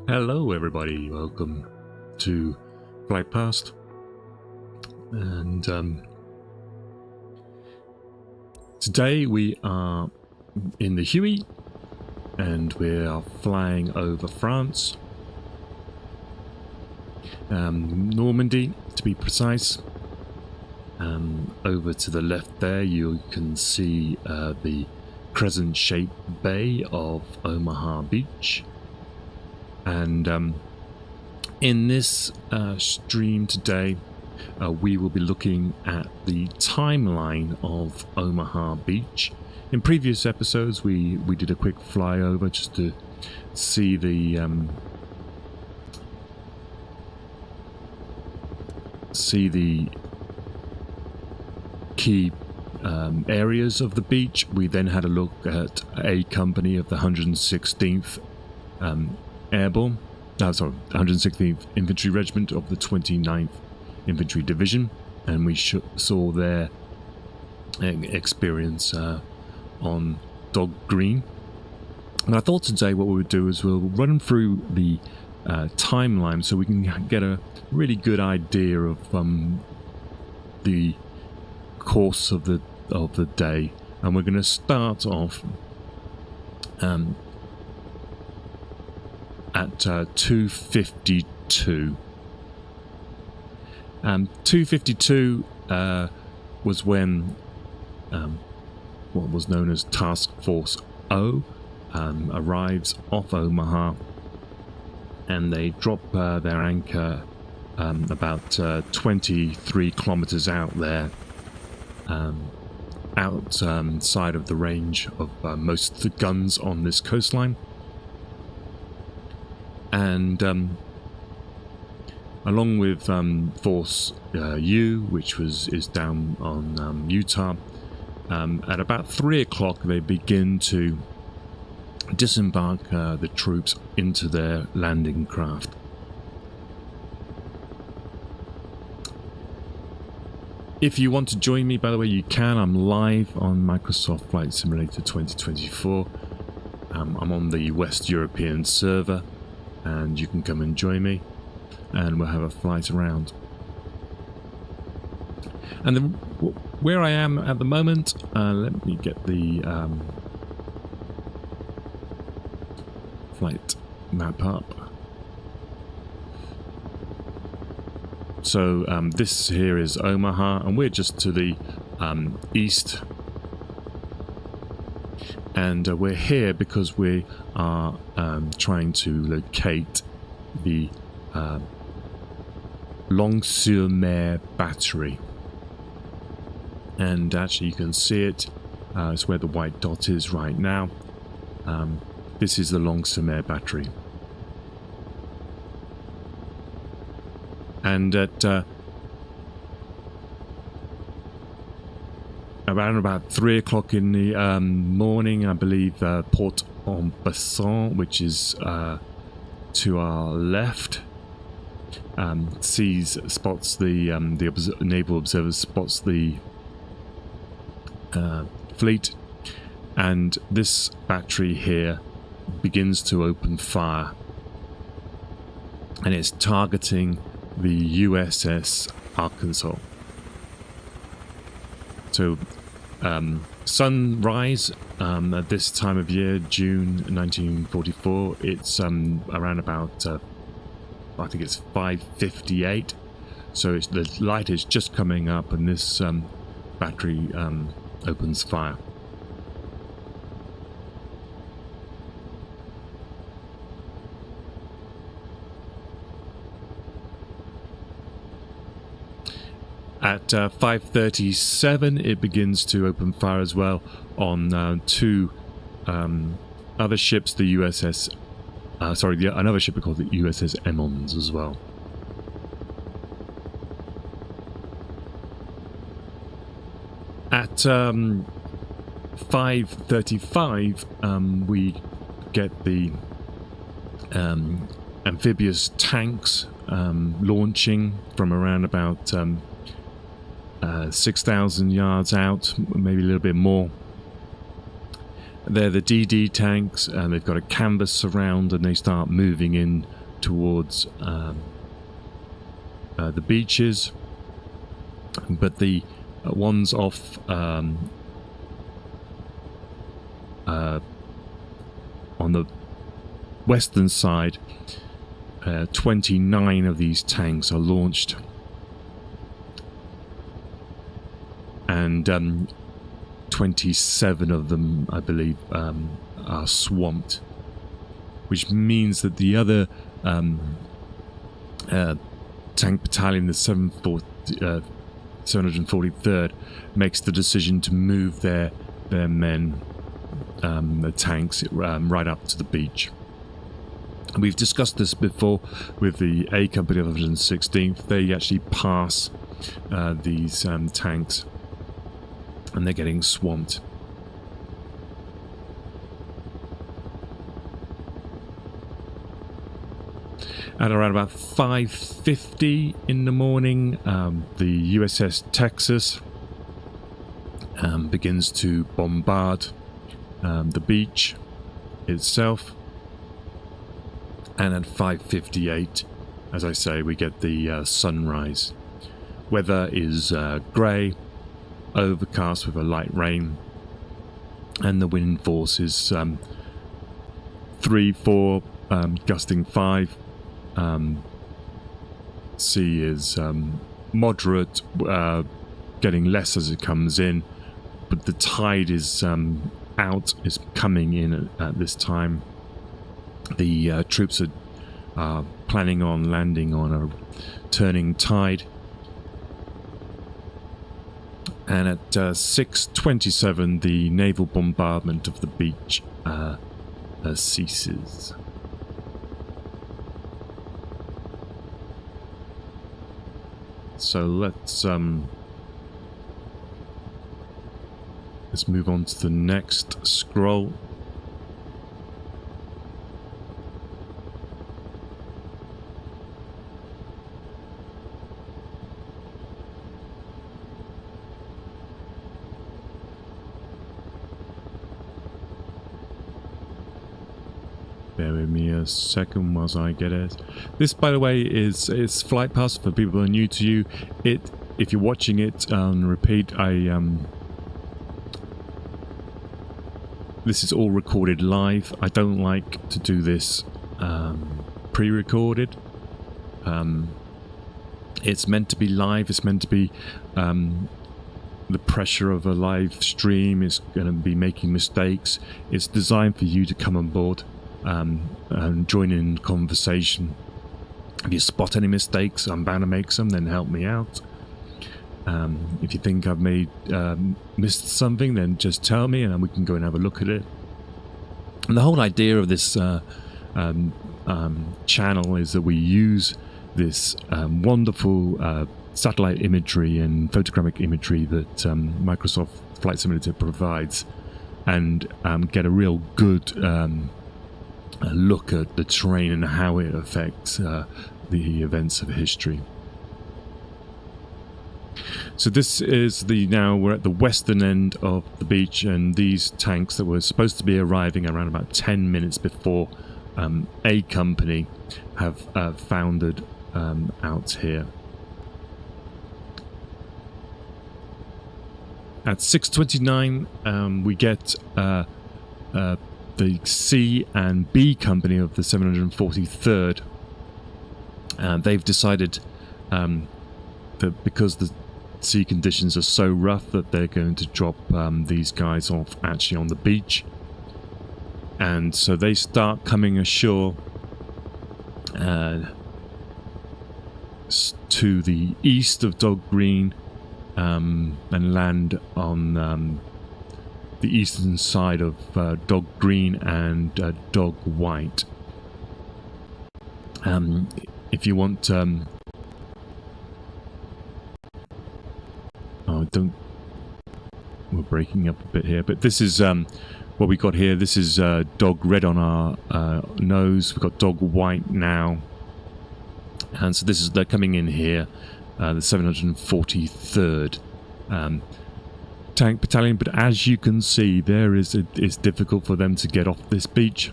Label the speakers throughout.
Speaker 1: Hello everybody, welcome to Flight Past, and today we are in the Huey and we are flying over France, Normandy to be precise. Over to the left there you can see the crescent-shaped bay of Omaha Beach. And in this stream today, we will be looking at the timeline of Omaha Beach. In previous episodes, we did a quick flyover just to see the key areas of the beach. We then had a look at a company of the 116th Airborne, 116th Infantry Regiment of the 29th Infantry Division, and we saw their experience on Dog Green. And I thought today what we would do is we'll run through the timeline so we can get a really good idea of the course of the day, and we're going to start off at 2:52. 2:52 was when what was known as Task Force O arrives off Omaha, and they drop their anchor about 23 kilometers out there, outside of the range of most of the guns on this coastline. And along with Force U, which is down on Utah, at about 3 o'clock they begin to disembark the troops into their landing craft. If you want to join me, by the way, you can. I'm live on Microsoft Flight Simulator 2024. I'm on the West European server, and you can come and join me, and we'll have a flight around. And where I am at the moment, let me get the flight map up. So this here is Omaha, and we're just to the east. And we're here because we are trying to locate the Longues-sur-Mer battery. And actually you can see it. It's where the white dot is right now. This is the Longues-sur-Mer battery. And at around about 3 o'clock in the morning, I believe, Pointe du Hoc, which is to our left, spots the naval observer spots the fleet, and this battery here begins to open fire, and it's targeting the USS Arkansas. So sunrise at this time of year, June 1944, it's around about I think it's 5:58, so the light is just coming up, and this battery opens fire. At 5:37, it begins to open fire as well on two other ships, the USS, another ship called the USS Emmons as well. At 5:35, we get the amphibious tanks launching from around about 6,000 yards out, maybe a little bit more. They're the DDay tanks, and they've got a canvas surround, and they start moving in towards the beaches, but the ones off on the western side, 29 of these tanks are launched, and 27 of them, I believe, are swamped, which means that the other tank battalion, the 743rd, makes the decision to move their men, the tanks, right up to the beach. We've discussed this before with the A Company of 116th. They actually pass these tanks, and they're getting swamped. At around about 5:50 in the morning, the USS Texas begins to bombard the beach itself. And at 5:58, as I say, we get the sunrise. Weather is grey, overcast with a light rain, and the wind force is 3, 4, gusting 5. Sea is moderate, getting less as it comes in, but the tide is coming in at this time. The troops are planning on landing on a turning tide, and at 6:27 the naval bombardment of the beach ceases. So let's move on to the next scroll. Bear with me a second whilst I get it. This, by the way, is Flight Pass for people who are new to you. If you're watching it on repeat, this is all recorded live. I don't like to do this pre-recorded. It's meant to be live. It's meant to be the pressure of a live stream is going to be making mistakes. It's designed for you to come on board and join in conversation. If you spot any mistakes, I'm bound to make some, then help me out. If you think I've missed something, then just tell me and we can go and have a look at it. And the whole idea of this channel is that we use this wonderful satellite imagery and photographic imagery that Microsoft Flight Simulator provides, and get a real good look at the terrain and how it affects the events of history. So this is now we're at the western end of the beach, and these tanks that were supposed to be arriving around about 10 minutes before A Company have foundered out here. At 6:29 we get the C and B Company of the 743rd. They've decided that because the sea conditions are so rough that they're going to drop these guys off actually on the beach, and so they start coming ashore to the east of Dog Green and land on the eastern side of Dog Green and Dog White. If you want we're breaking up a bit here, but this is what we got here. This is Dog Red on our nose. We've got Dog White now, and so they're coming in here, the 743rd tank battalion. But as you can see, it's difficult for them to get off this beach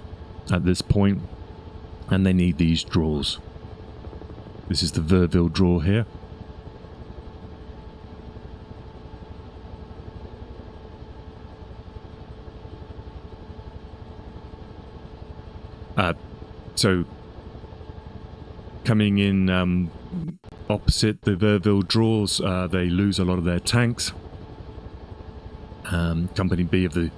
Speaker 1: at this point. and they need these draws. This is the Verville draw here. So coming in opposite the Verville draws, they lose a lot of their tanks. Company B of the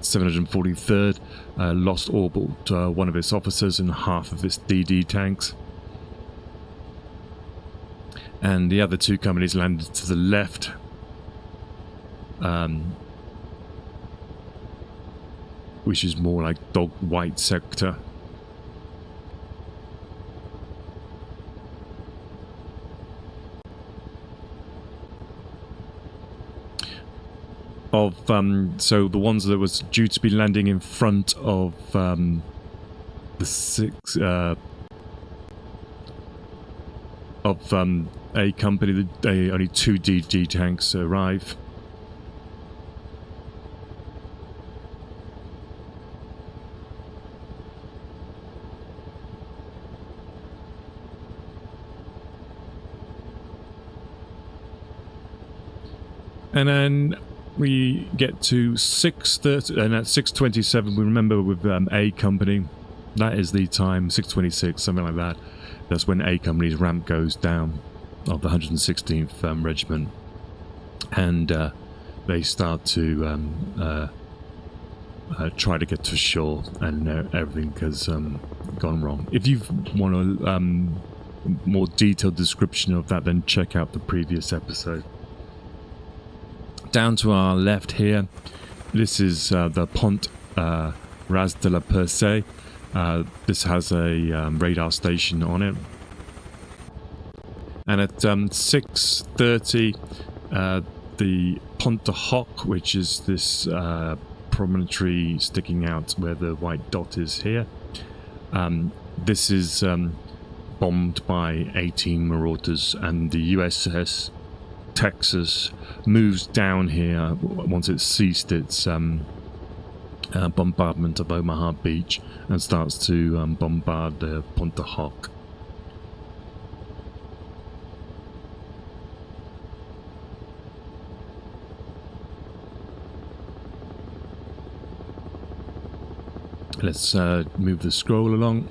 Speaker 1: 743rd lost all but one of its officers and half of its DD tanks. And the other two companies landed to the left. Which is more like Dog White sector. Of so the ones that was due to be landing in front of the A company, only 2 DD tanks arrive. And then we get to 6:30, and at 6:27 we remember with A company, that is the time, 6:26, something like that. That's when A company's ramp goes down of the 116th Regiment, and they start to try to get to shore, and everything has gone wrong. If you want a more detailed description of that, then check out the previous episode. Down to our left here, this is the Pointe Ras de la Percée. This has a radar station on it. And at 6:30, the Pointe du Hoc, which is this promontory sticking out where the white dot is here, this is bombed by 18 Marauders, and the USS Texas moves down here once it's ceased its bombardment of Omaha Beach and starts to bombard the Pointe du Hoc. Let's move the scroll along.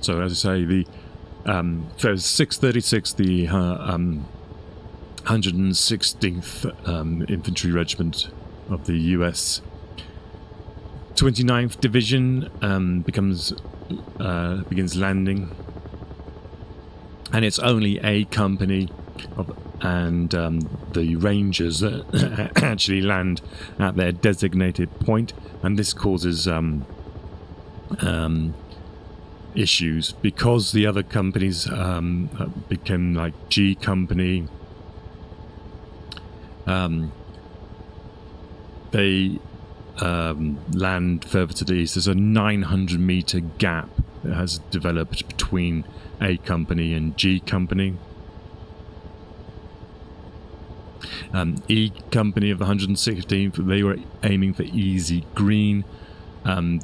Speaker 1: So as I say, the so 636, the 116th Infantry Regiment of the US 29th Division begins landing, and it's only A company and the Rangers that actually land at their designated point, and this causes issues because the other companies became like G company. They land further to the east. There's a 900-meter gap that has developed between A company and G company. E company of the 116th, they were aiming for easy green.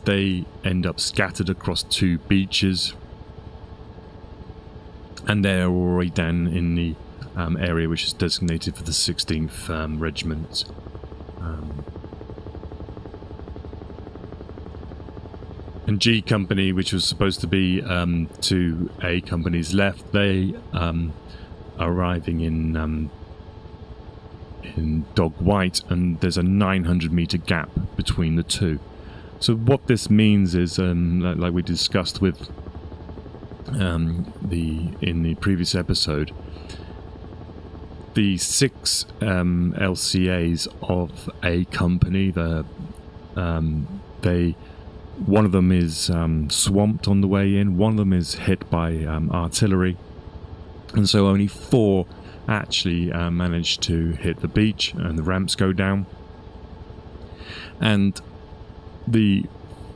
Speaker 1: They end up scattered across 2 beaches, and they're already down in the area which is designated for the 16th Regiment. And G company, which was supposed to be to A company's left, they are arriving in Dog White, and there's a 900-meter gap between the two. So what this means is, like we discussed with in the previous episode, the 6 LCAs of A company, one of them is swamped on the way in, one of them is hit by artillery, and so only 4 actually managed to hit the beach, and the ramps go down. And the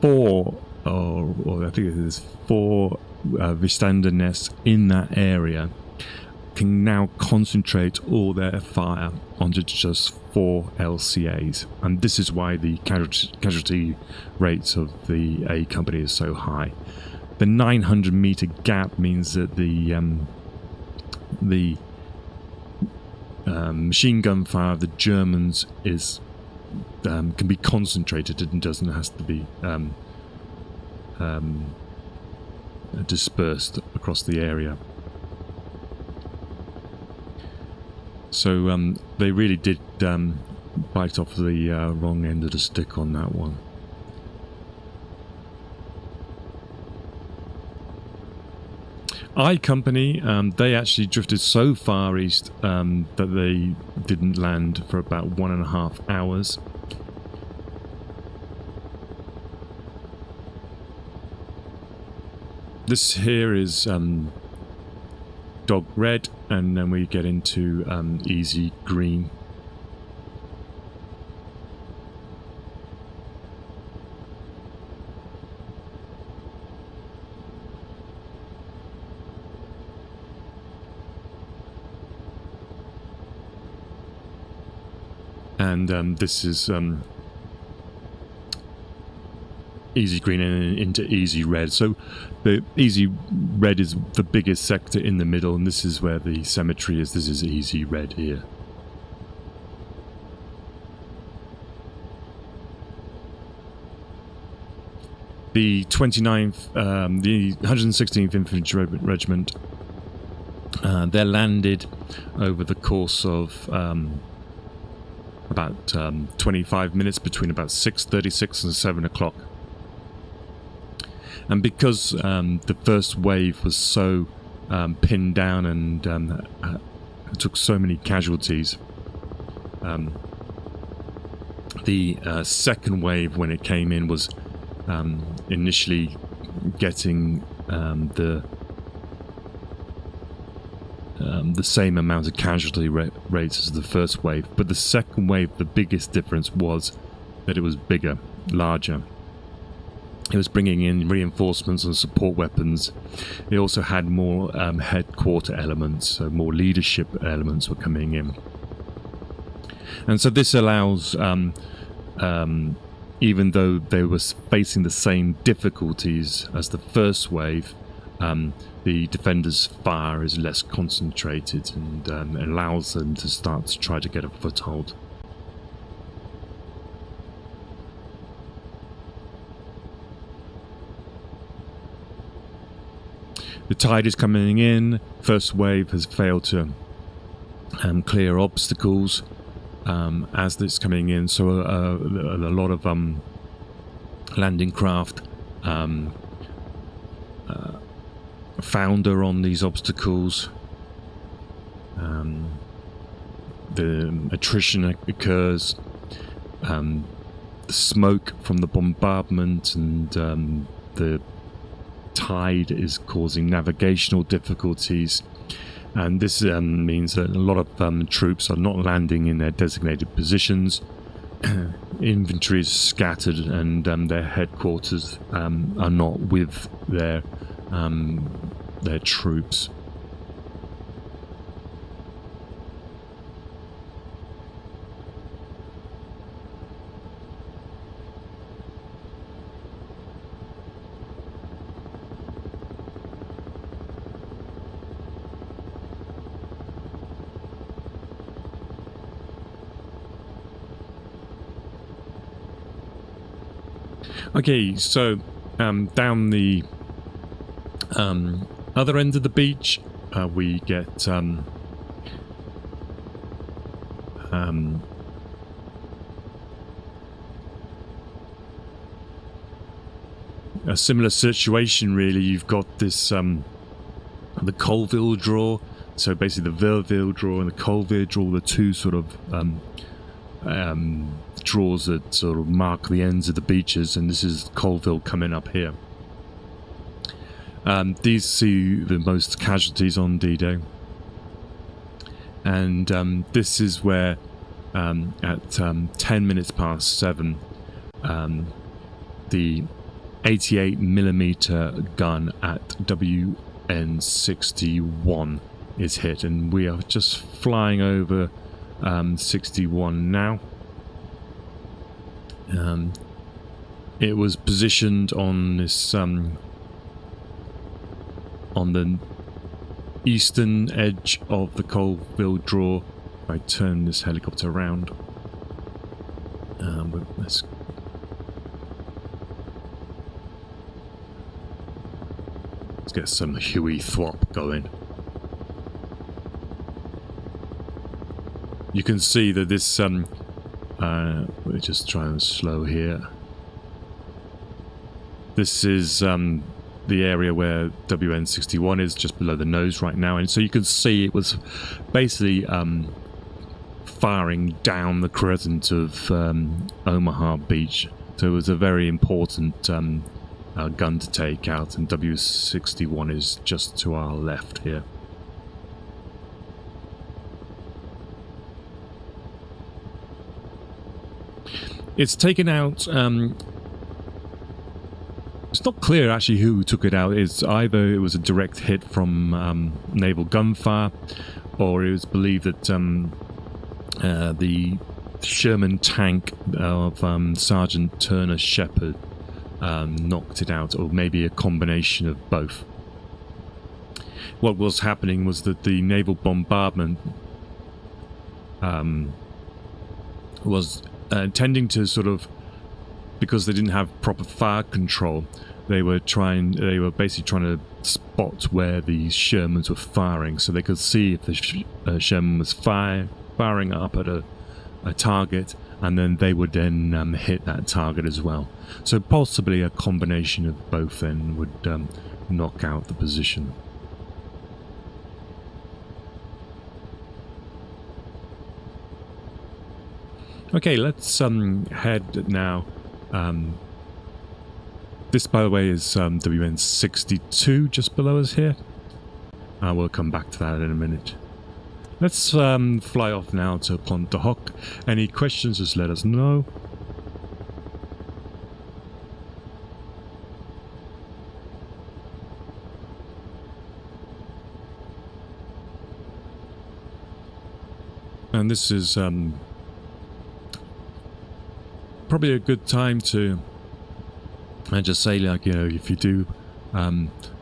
Speaker 1: 4, or I think it is 4 Vistander nests in that area can now concentrate all their fire onto just 4 LCAs, and this is why the casualty rates of the A company is so high. The 900-meter gap means that the machine gun fire of the Germans is can be concentrated and doesn't have to be dispersed across the area. So they really did bite off the wrong end of the stick on that one. I Company, they actually drifted so far east that they didn't land for about 1.5 hours. This here is dog red, and then we get into easy green. And this is easy green and into easy red. So the easy red is the biggest sector in the middle, and this is where the cemetery is. This is easy red here. The 29th, the 116th Infantry Regiment, they're landed over the course of about 25 minutes, between about 6:36 and 7 o'clock. And because the first wave was so pinned down and took so many casualties, the second wave, when it came in, was initially getting the same amount of casualty rates as the first wave. But the second wave, the biggest difference was that it was bigger, larger. It was bringing in reinforcements and support weapons. It also had more headquarter elements, so more leadership elements were coming in. And so this allows, even though they were facing the same difficulties as the first wave, the defenders' fire is less concentrated and allows them to start to try to get a foothold. The tide is coming in. First wave has failed to clear obstacles as it's coming in, so a lot of landing craft founder on these obstacles. The attrition occurs. The smoke from the bombardment and the tide is causing navigational difficulties, and this means that a lot of troops are not landing in their designated positions. Infantry is scattered, and their headquarters are not with their troops. Okay, so down the other end of the beach, we get a similar situation, really. You've got this the Colville draw. So basically the Verville draw and the Colville draw, the two sort of draws that sort of mark the ends of the beaches, and this is Colville coming up here. These see the most casualties on D-Day, and this is where at 10 minutes past 7 the 88mm gun at WN61 is hit, and we are just flying over 61 now. It was positioned on this on the eastern edge of the Colville draw. I turn this helicopter around. Let's get some Huey thwop going. You can see that this we're just trying to slow here. This is the area where WN61 is, just below the nose right now, and so you can see it was basically firing down the crescent of Omaha Beach. So it was a very important gun to take out, and W61 is just to our left here. It's taken out. It's not clear actually who took it out. It's either it was a direct hit from naval gunfire, or it was believed that the Sherman tank of Sergeant Turner Shepard knocked it out, or maybe a combination of both. What was happening was that the naval bombardment was tending to sort of, because they didn't have proper fire control, they were basically trying to spot where the Shermans were firing, so they could see if the Sherman was firing up at a target, and then they would then hit that target as well. So possibly a combination of both then would knock out the position. Okay, let's head now. This, by the way, is WN62 just below us here. We'll come back to that in a minute. Let's fly off now to Pointe du Hoc. Any questions, just let us know. And this is probably a good time to just say, like, you know, if you do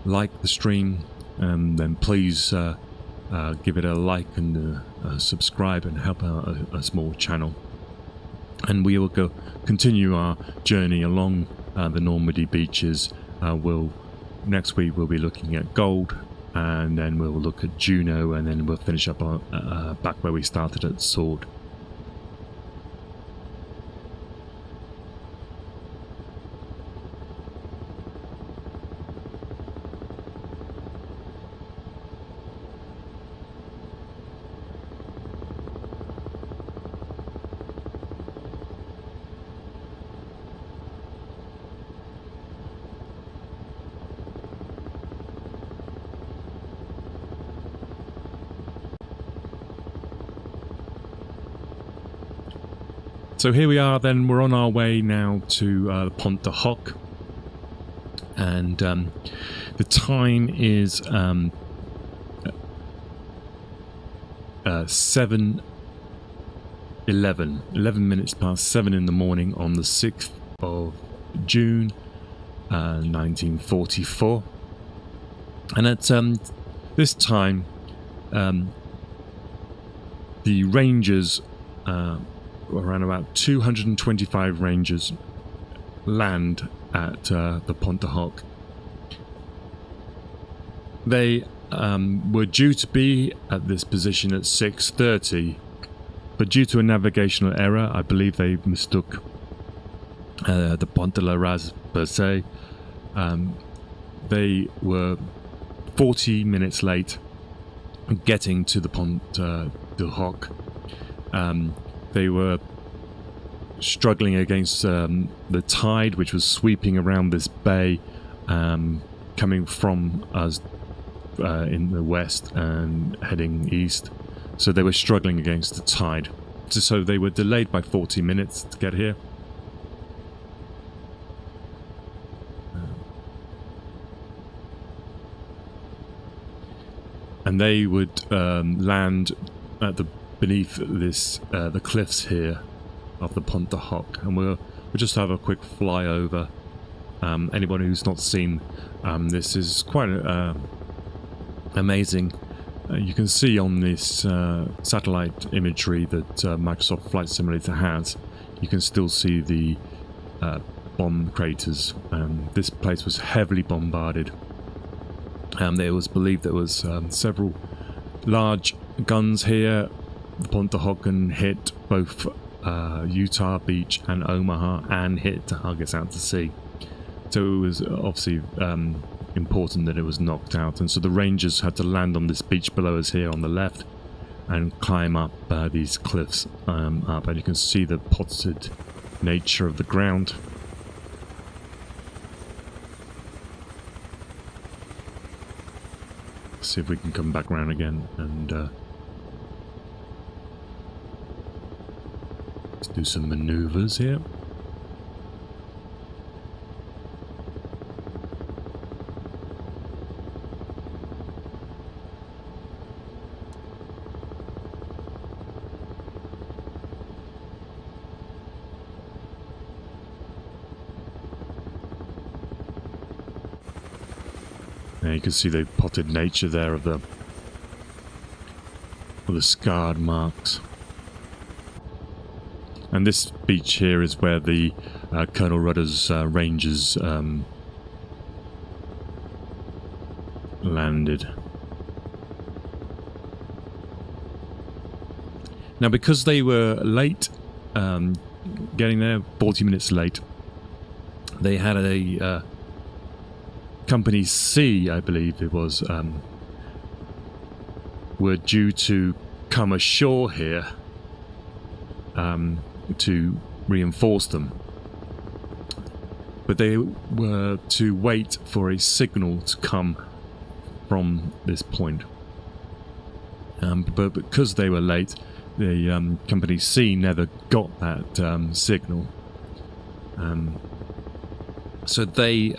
Speaker 1: like the stream, then please give it a like and subscribe and help out a small channel. And we will continue our journey along the Normandy beaches. Next week we'll be looking at Gold, and then we'll look at Juno, and then we'll finish up back where we started at Sword. So here we are then, we're on our way now to Pointe du Hoc, and the time is 7:11, 11 minutes past 7 in the morning on the 6th of June 1944, and at this time the Rangers, around about 225 Rangers, land at the Pointe du Hoc. They were due to be at this position at 6:30, but due to a navigational error, I believe they mistook the Pont de la Raz per se. They were 40 minutes late getting to the Pointe du Hoc. They were struggling against the tide, which was sweeping around this bay, coming from us in the west and heading east. So they were struggling against the tide. So they were delayed by 40 minutes to get here. and they would land at beneath this the cliffs here of the Pointe du Hoc, and we'll just have a quick flyover. Anyone who's not seen this is quite amazing. You can see on this satellite imagery that Microsoft Flight Simulator has, you can still see the bomb craters. This place was heavily bombarded. It was believed there was several large guns here. The Pointe du Hoc hit both Utah Beach and Omaha, and hit targets out to sea. So it was obviously important that it was knocked out, and so the Rangers had to land on this beach below us here on the left and climb up these cliffs up, and you can see the potted nature of the ground. See if we can come back around again and let's do some maneuvers here. You can see the potted nature there of the scarred marks. And this beach here is where the Colonel Rudder's Rangers landed. Now, because they were late getting there, 40 minutes late, they had a Company C, I believe it was, were due to come ashore here to reinforce them. But they were to wait for a signal to come from this point. But because they were late, the Company C never got that signal. So they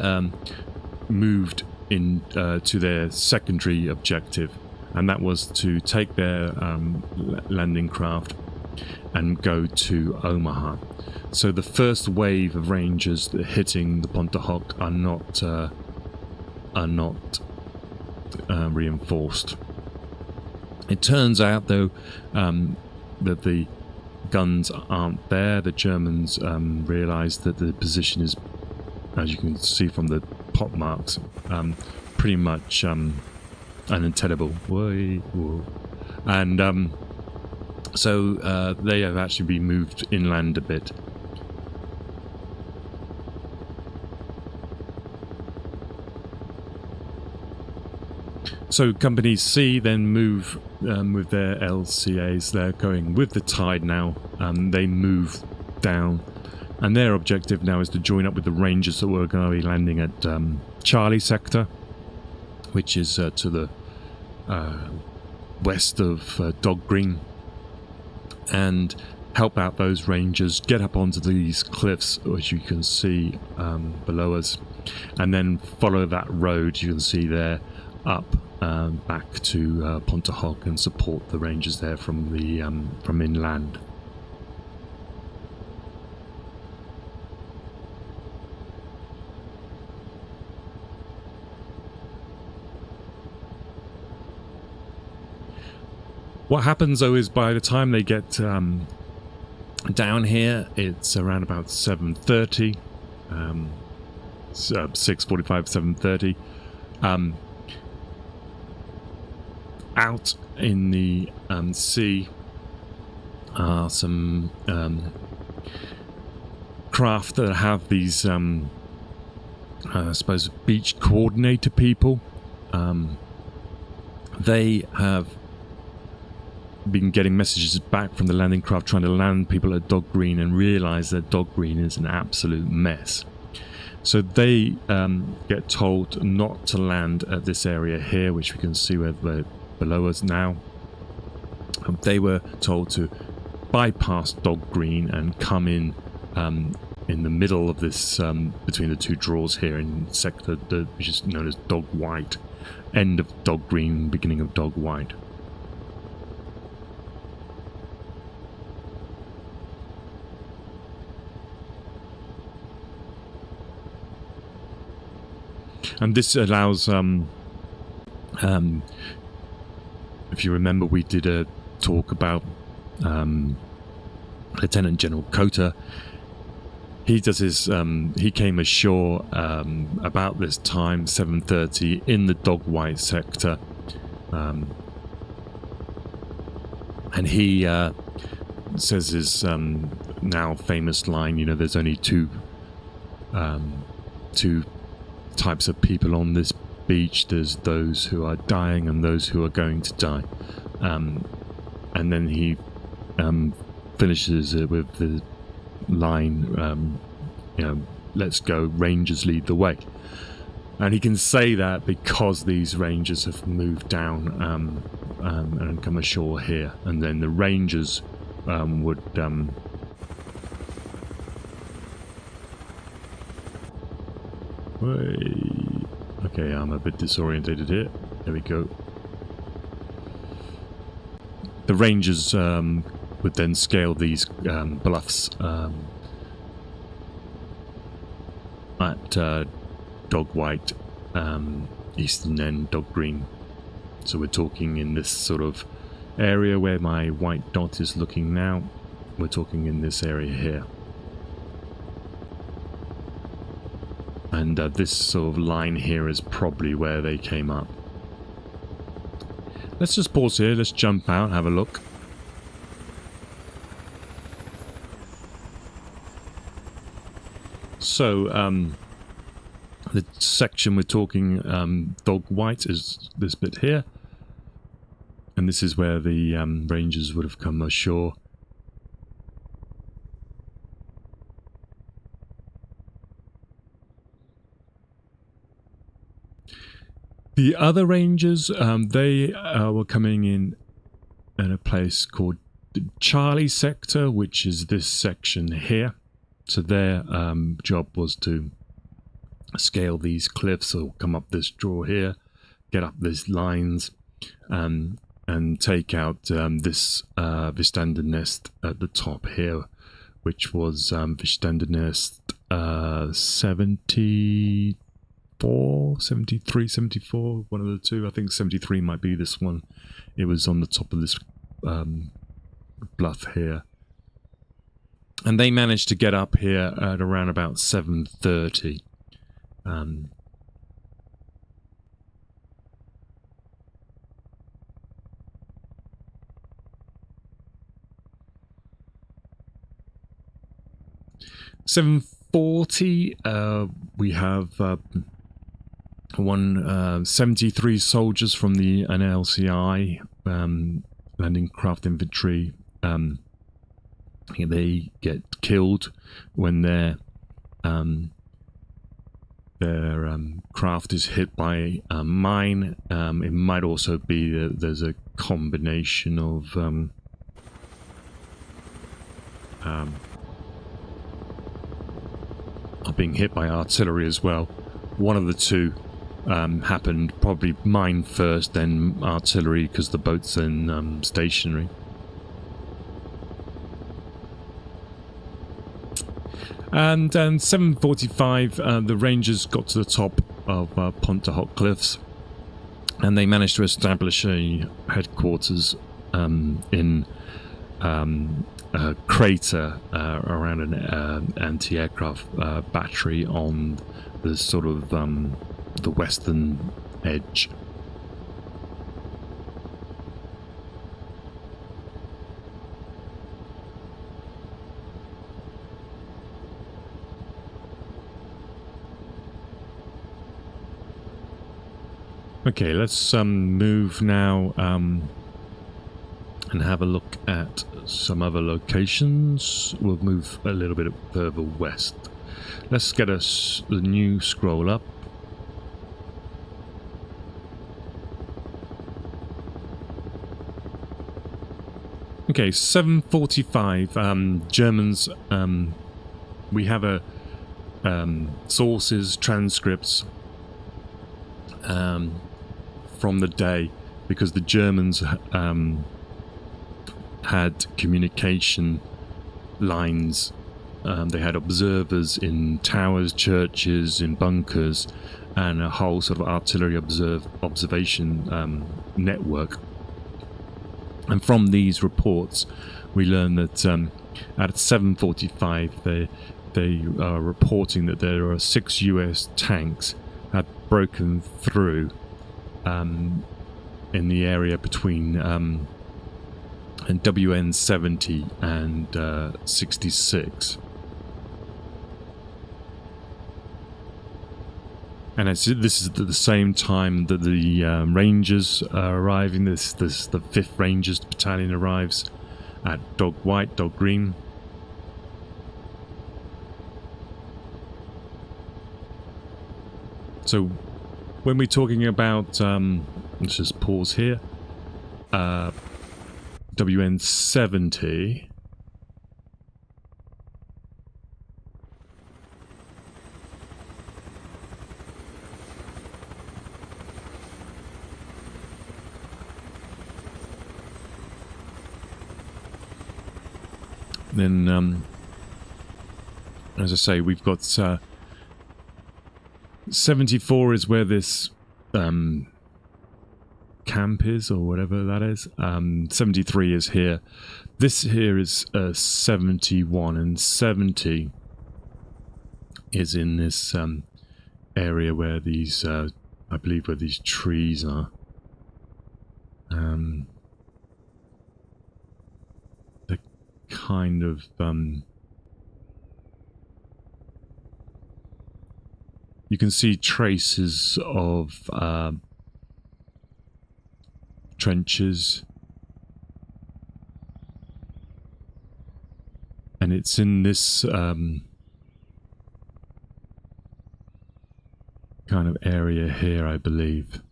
Speaker 1: moved in to their secondary objective, and that was to take their landing craft and go to Omaha. So the first wave of Rangers hitting the Pointe du Hoc are not reinforced. It turns out, though, that the guns aren't there. The Germans realised that the position is, as you can see from the pot marks, pretty much untenable. And so they have actually been moved inland a bit. So Company C then move with their LCAs. They're going with the tide now. They move down. And their objective now is to join up with the Rangers that were going to be landing at Charlie sector, which is to the west of Dog Green, and help out those Rangers, get up onto these cliffs, which you can see below us, and then follow that road you can see there up back to Pointe du Hoc and support the Rangers there from the from inland. What happens, though, is by the time they get down here, it's around about 7:30, 6:45, 7:30. Out in the sea are some craft that have these, I suppose, beach coordinator people. They have been getting messages back from the landing craft trying to land people at Dog Green, and realise that Dog Green is an absolute mess. So they get told not to land at this area here, which we can see where they're below us now. They were told to bypass Dog Green and come in in the middle of this, between the two draws here in sector, which is known as dog white. End of dog green, beginning of dog white. And this allows, if you remember, we did a talk about Lieutenant General Cota. He does his, he came ashore about this time, 7:30, in the dog white sector. And he says his now famous line, you know, there's only two types of people on this beach. There's those who are dying and those who are going to die. And then he finishes it with the line, you know, let's go, Rangers lead the way. And he can say that because these Rangers have moved down and come ashore here, and then the Rangers would okay, I'm a bit disorientated here. There we go. The Rangers would then scale these bluffs at dog white, eastern end dog green. So we're talking in this sort of area where my white dot is looking now. We're talking in this area here. And this sort of line here is probably where they came up. Let's just pause here. Let's jump out, have a look. So, the section we're talking dog white is this bit here. And this is where the Rangers would have come ashore. The other Rangers, they were coming in a place called the Charlie sector, which is this section here. So their job was to scale these cliffs or come up this draw here, get up these lines, and take out this Vistander nest at the top here, which was Vistander nest 74, 73, 74, one of the two. I think 73 might be this one. It was on the top of this bluff here. And they managed to get up here at around about 7:30. $7:40, we have 73 soldiers from the NLCI, landing craft infantry. They get killed when their craft is hit by a mine. It might also be that there's a combination of being hit by artillery as well. One of the two happened, probably mine first, then artillery, because the boat's in stationary. And 7:45, the Rangers got to the top of Pointe du Hoc cliffs, and they managed to establish a headquarters in a crater around an anti-aircraft battery on the sort of the western edge. Okay, let's move now and have a look at some other locations. We'll move a little bit further west. Let's get us the new scroll up. Okay, 7:45. Germans we have a sources, transcripts from the day, because the Germans had communication lines. They had observers in towers, churches, in bunkers, and a whole sort of artillery observation network. And from these reports, we learn that at 7:45, they are reporting that there are 6 US tanks had broken through in the area between WN 70 and 66. And this is at the same time that the Rangers are arriving. The 5th Rangers Battalion arrives at Dog White, Dog Green. So when we're talking about, let's just pause here, WN 70, then as I say, we've got 74 is where this camp is, or whatever that is. 73 is here. This here is 71, and 70 is in this area where these, I believe, where these trees are. They're kind of you can see traces of trenches, and it's in this kind of area here, I believe.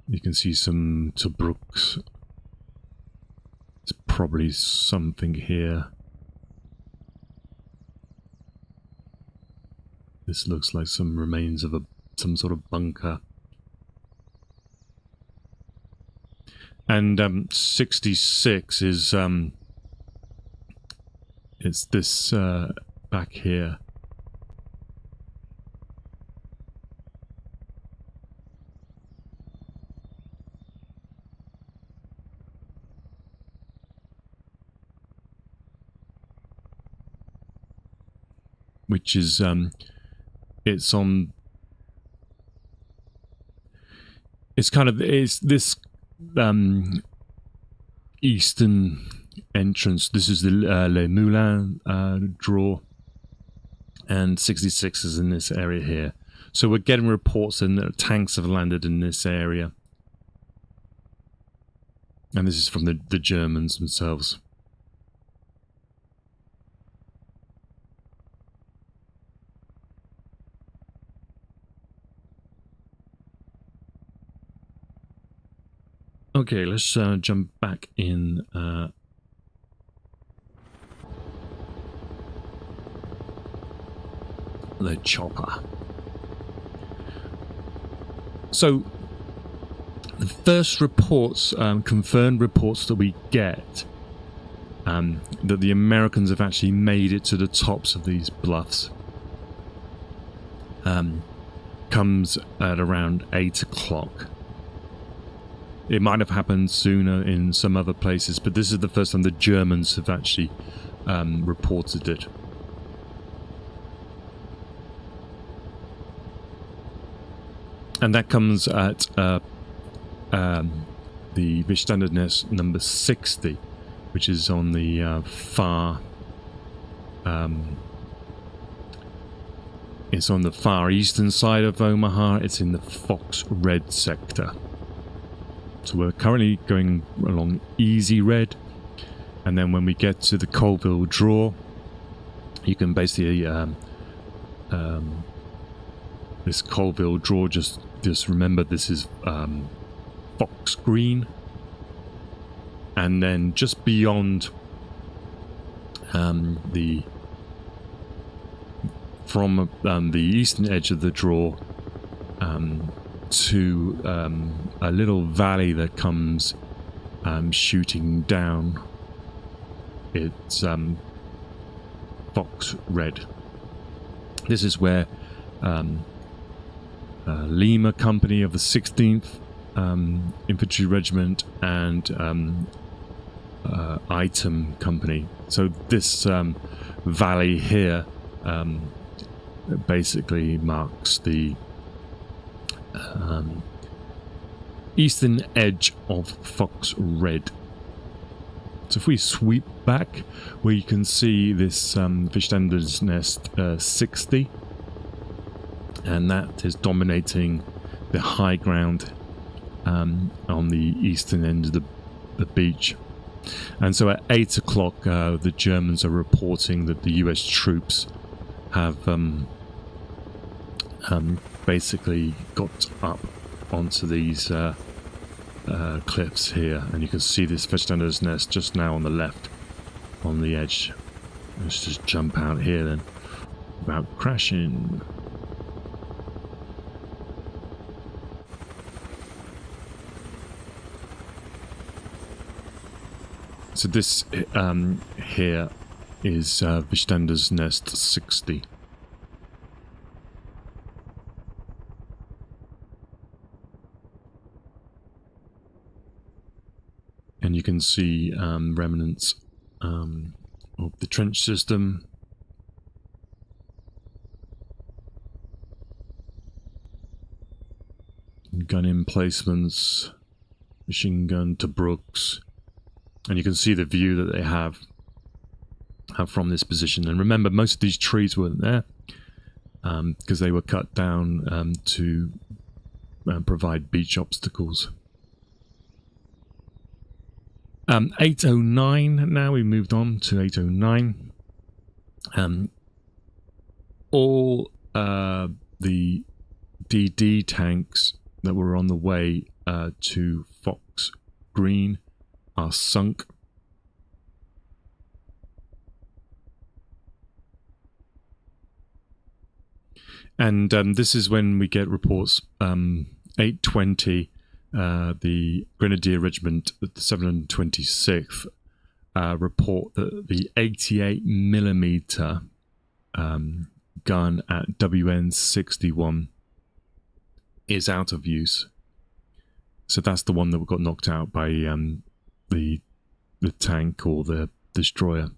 Speaker 1: You can see some Tobruks. It's probably something here. This looks like some remains of some sort of bunker. And 66 is it's this back here. Which is it's on, it's kind of, it's this eastern entrance. This is the Les Moulins draw, and 66 is in this area here. So we're getting reports that tanks have landed in this area, and this is from the Germans themselves. Okay, let's jump back in the chopper. So the first reports, confirmed reports that we get, that the Americans have actually made it to the tops of these bluffs, comes at around 8 o'clock. It might have happened sooner in some other places, but this is the first time the Germans have actually reported it. And that comes at the Verstandenes number 60, which is on the far... it's on the far eastern side of Omaha. It's in the Fox Red sector. So we're currently going along easy red, and then when we get to the Colville draw, you can basically this Colville draw, just remember this is Fox Green, and then just beyond the eastern edge of the draw to a little valley that comes shooting down. It's Fox Red. This is where Lima Company of the 16th Infantry Regiment and Item Company. So this valley here basically marks the eastern edge of Fox Red. So if we sweep back, we can see this Fichtender's Nest 60, and that is dominating the high ground on the eastern end of the beach. And so at 8 o'clock, the Germans are reporting that the US troops have basically got up onto these cliffs here, and you can see this Fichtender's Nest just now on the left, on the edge. Let's just jump out here then, without crashing. So this here is Fichtender's Nest 60. And you can see remnants of the trench system. Gun emplacements, machine gun to Brooks. And you can see the view that they have from this position. And remember, most of these trees weren't there because they were cut down to provide beach obstacles. 809 now, we moved on to 809. All the DD tanks that were on the way to Fox Green are sunk. And this is when we get reports 820. The Grenadier Regiment, the 726th, report that the 88mm gun at WN61 is out of use. So that's the one that got knocked out by the tank or the destroyer.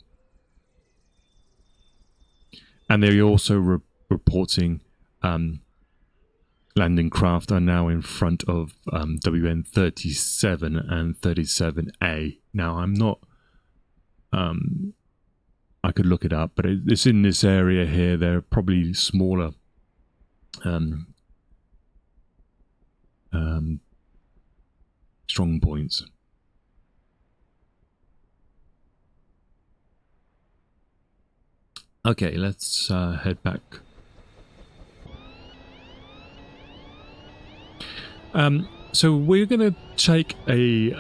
Speaker 1: And they're also reporting landing craft are now in front of WN 37 and 37A. Now, I'm not... I could look it up, but it's in this area here. They're probably smaller strong points. Okay, let's head back. So we're going to take a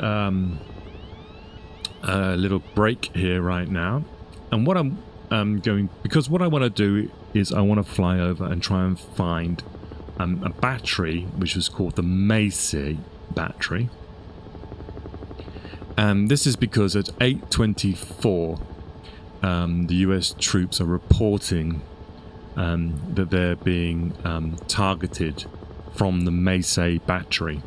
Speaker 1: little break here right now, and what I'm going, because what I want to do is I want to fly over and try and find a battery which was called the Macy battery, and this is because at 8:24 the US troops are reporting that they're being targeted from the Macy battery.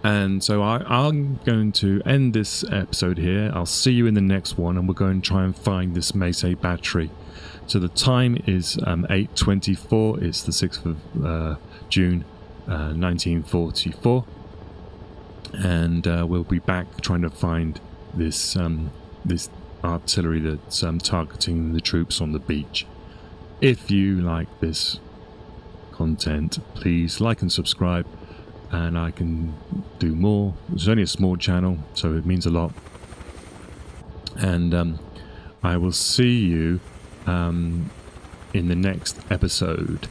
Speaker 1: And so I'm going to end this episode here. I'll see you in the next one, and we're going to try and find this Macy battery. So the time is 8:24. It's the 6th of June 1944, and we'll be back trying to find this this artillery that's targeting the troops on the beach. If you like this content, please like and subscribe, and I can do more. It's only a small channel, so it means a lot. And I will see you in the next episode.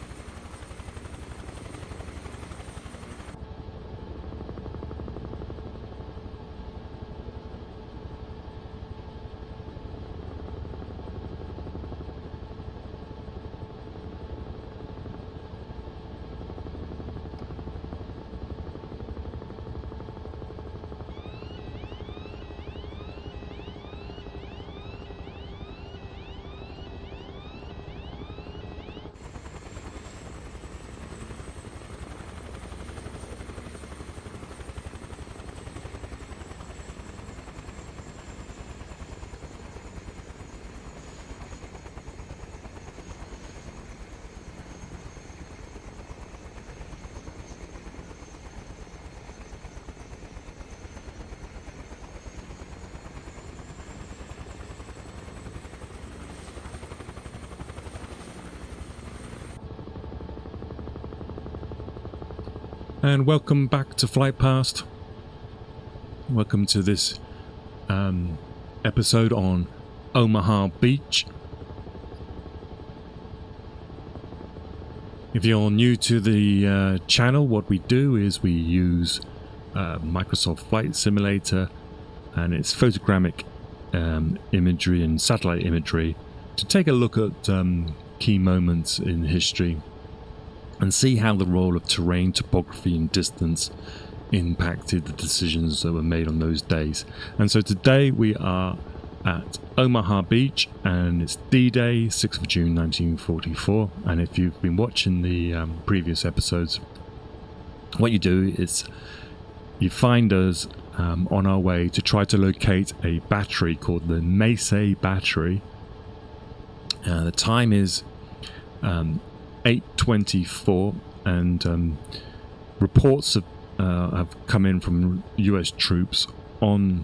Speaker 1: And welcome back to Flight Past. Welcome to this episode on Omaha Beach. If you're new to the channel, what we do is we use Microsoft Flight Simulator and its photogrammic imagery and satellite imagery to take a look at key moments in history and see how the role of terrain, topography and distance impacted the decisions that were made on those days. And so today we are at Omaha Beach and it's D-Day, 6th of June 1944. And if you've been watching the previous episodes, what you do is you find us on our way to try to locate a battery called the Massey Battery. The time is 8:24 and reports have come in from US troops on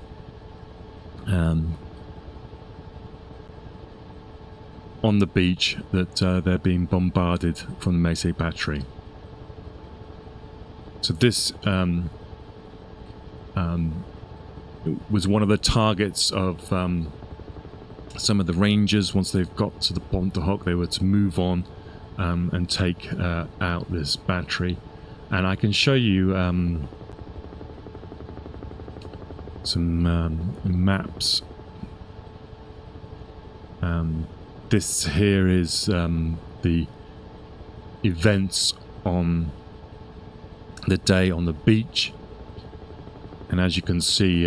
Speaker 1: the beach that they're being bombarded from the Massey Battery. So this was one of the targets of some of the Rangers. Once they've got to the Pointe du Hoc, they were to move on and take out this battery. And I can show you some maps. This here is the events on the day on the beach. And as you can see,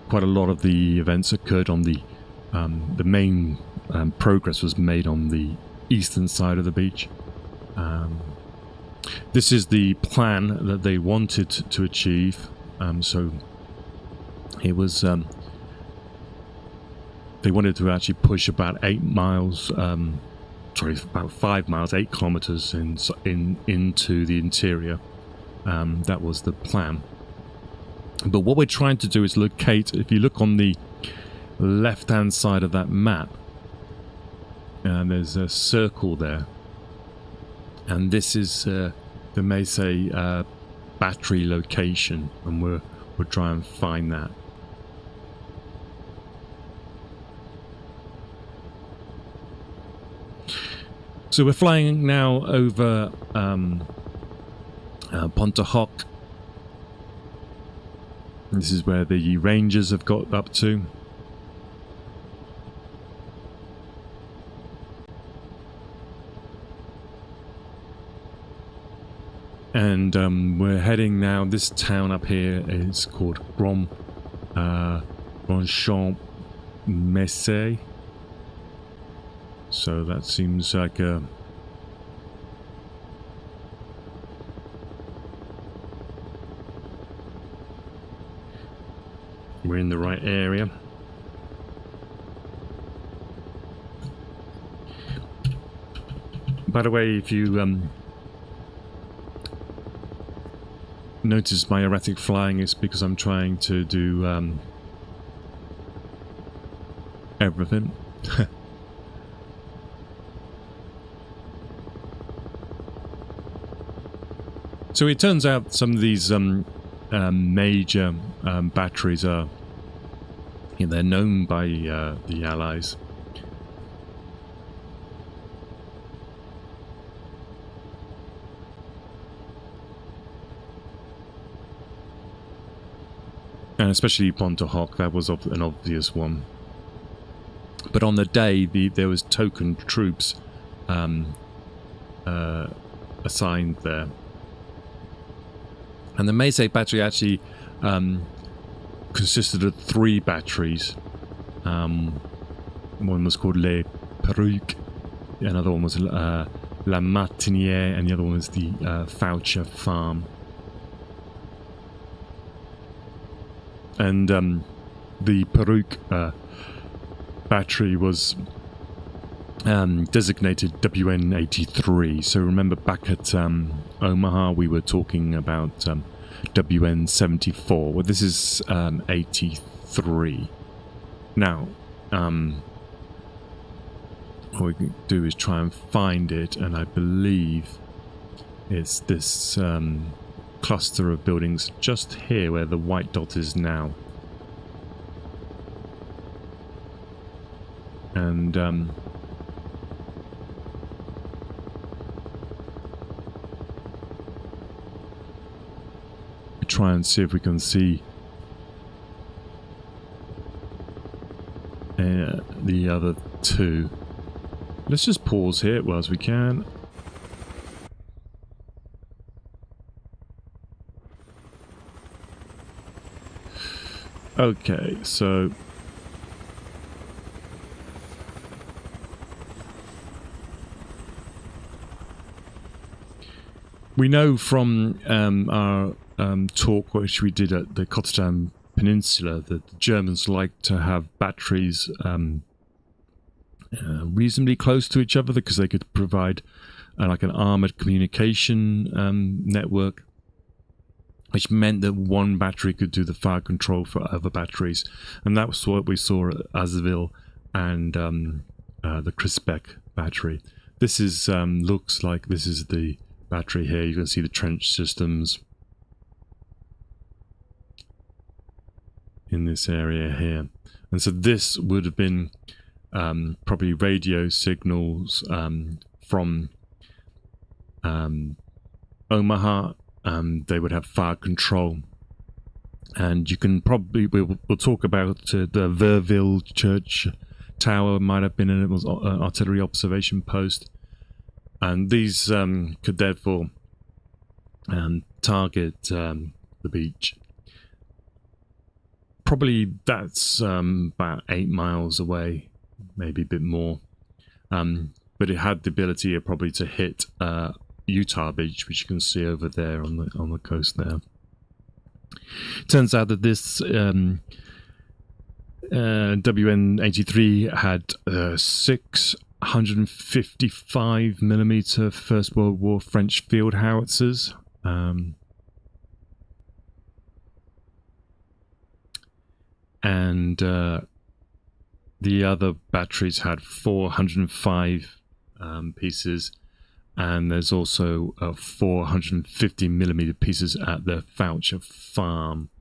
Speaker 1: quite a lot of the events occurred on the main progress was made on the eastern side of the beach. This is the plan that they wanted to achieve. So it was they wanted to actually push about 8 miles, about 5 miles, 8 kilometers into the interior. That was the plan. But what we're trying to do is locate, if you look on the left-hand side of that map, there's a circle there. And this is the Massey Battery location, and we'll try and find that. So we're flying now over Pointe du Hoc. This is where the Rangers have got up to. And we're heading now, this town up here is called Grandchamp-Massey. So that seems like a... we're in the right area. By the way, if you notice my erratic flying, it's because I'm trying to do everything. So it turns out some of these major batteries are, they're known by the Allies. And especially Pointe du Hoc, that was an obvious one. But on the day, there was token troops assigned there. And the Massey Battery actually consisted of 3 batteries. One was called Les Perruques, another one was La Martinière, and the other one was the Foucher Farm. And the Perruque battery was designated WN83. So remember, back at Omaha we were talking about WN74. Well, this is 83. Now what we can do is try and find it, and I believe It's this cluster of buildings just here where the white dot is now. And try and see if we can see the other two. Let's just pause here whilst we can. Okay, so we know from our talk which we did at the Coastline Peninsula that the Germans like to have batteries reasonably close to each other because they could provide like an armored communication network, which meant that one battery could do the fire control for other batteries. And that was what we saw at Azeville and the Crispec battery. This is looks like this is the battery here. You can see the trench systems in this area here. And so this would have been probably radio signals from Omaha. They would have fire control, and you can probably we'll talk about the Verville Church Tower might have been an artillery observation post, and these could therefore target the beach. Probably that's about 8 miles away, maybe a bit more, but it had the ability probably to hit Utah Beach, which you can see over there on the coast there. Turns out that this WN-83 had 655mm First World War French field howitzers. And the other batteries had 405 pieces. And there's also 450mm pieces at the Foucher farm.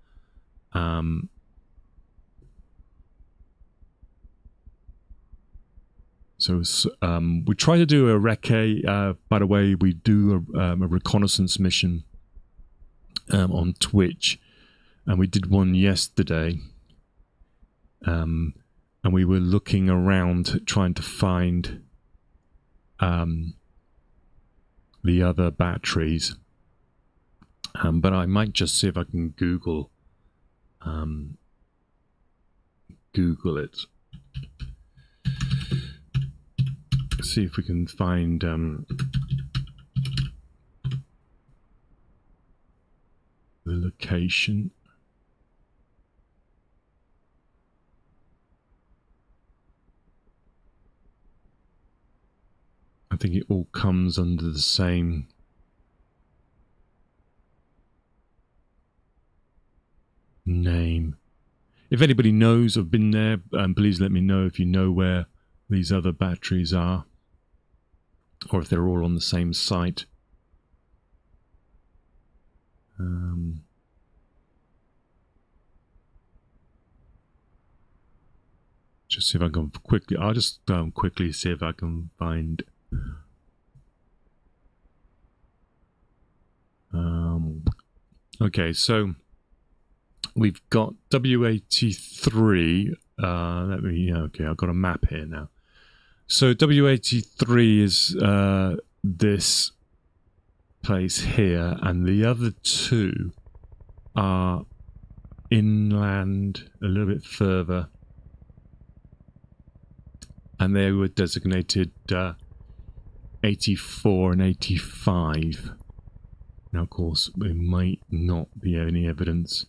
Speaker 1: So we try to do a recce. By the way, we do a reconnaissance mission on Twitch, and we did one yesterday. And we were looking around trying to find the other batteries, but I might just see if I can Google it. See if we can find the location. I think it all comes under the same name. If anybody knows or been there, please let me know if you know where these other batteries are, or if they're all on the same site. Just see if I can quickly. I'll just quickly see if I can find. Okay, so we've got W83. Let me. Okay, I've got a map here now. So W83 is this place here, and the other two are inland a little bit further, and they were designated 84 and 85. Now, of course, there might not be any evidence.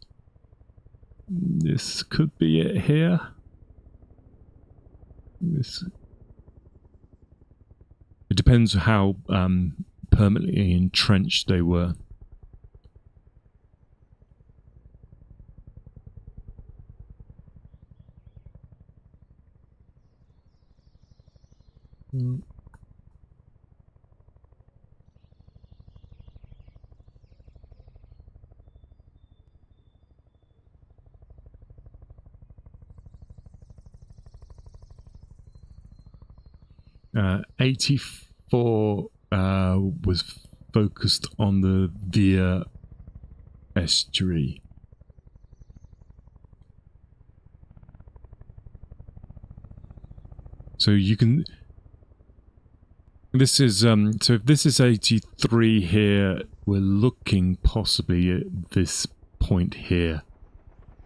Speaker 1: This could be it here. It depends how permanently entrenched they were. 84 was focused on the Via estuary. So you can, this is, so if this is 83 here, we're looking possibly at this point here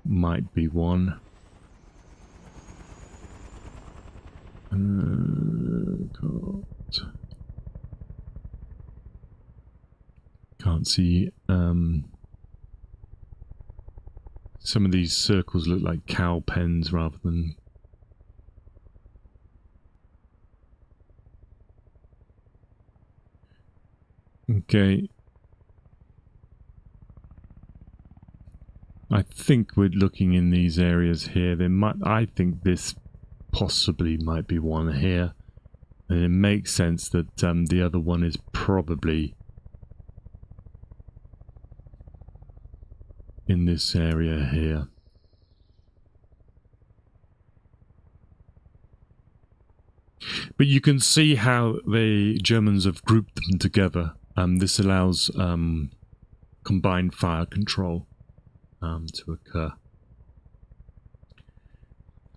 Speaker 1: might be one. Can't see, some of these circles look like cow pens rather than... Okay. I think we're looking in these areas here. There might, I think this possibly might be one here. And it makes sense that the other one is probably in this area here. But you can see how the Germans have grouped them together. This allows combined fire control to occur.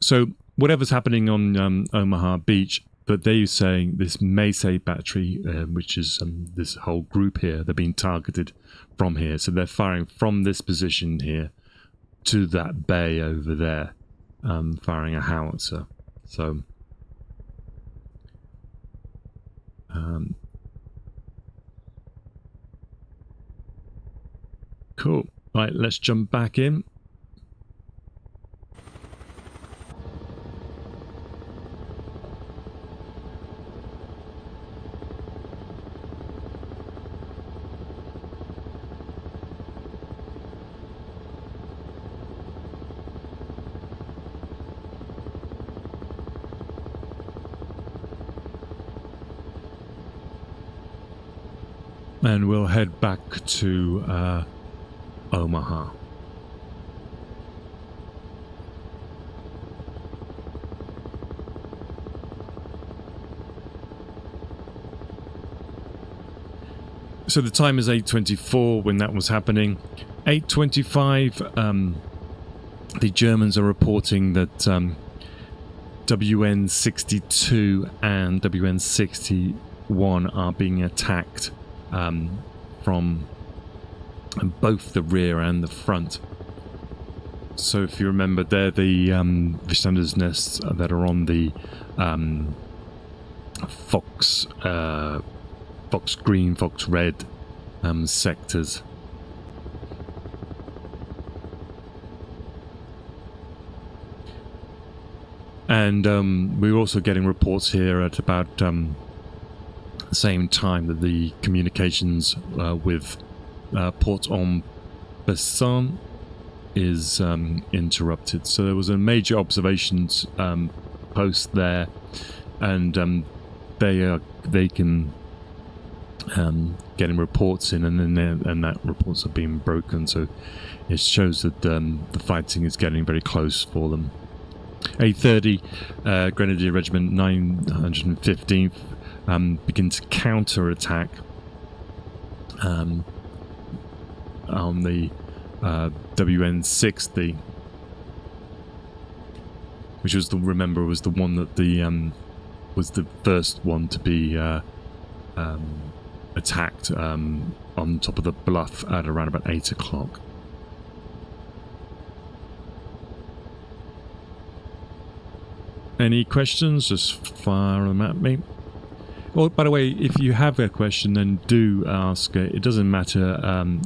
Speaker 1: So whatever's happening on Omaha Beach, but they're saying this Massey battery, which is this whole group here, they're being targeted from here. So they're firing from this position here to that bay over there, firing a howitzer. So cool. Right, let's jump back in. And we'll head back to Omaha. So the time is 8:24 when that was happening. 8:25, the Germans are reporting that WN62 and WN61 are being attacked from both the rear and the front. So if you remember, they're the Vistander's nests that are on the Fox Green, Fox Red sectors. And we're also getting reports here at about the same time that the communications with Port-en-Bessin is interrupted. So there was a major observations post there, and they can getting reports in, and then that reports are being broken. So it shows that the fighting is getting very close for them. 830 Grenadier Regiment 915th begin to counter-attack on the WN60, which was the one that was the first one to be attacked on top of the bluff at around about 8 o'clock. Any questions? Just fire them at me. Well, by the way, if you have a question, then do ask. It doesn't matter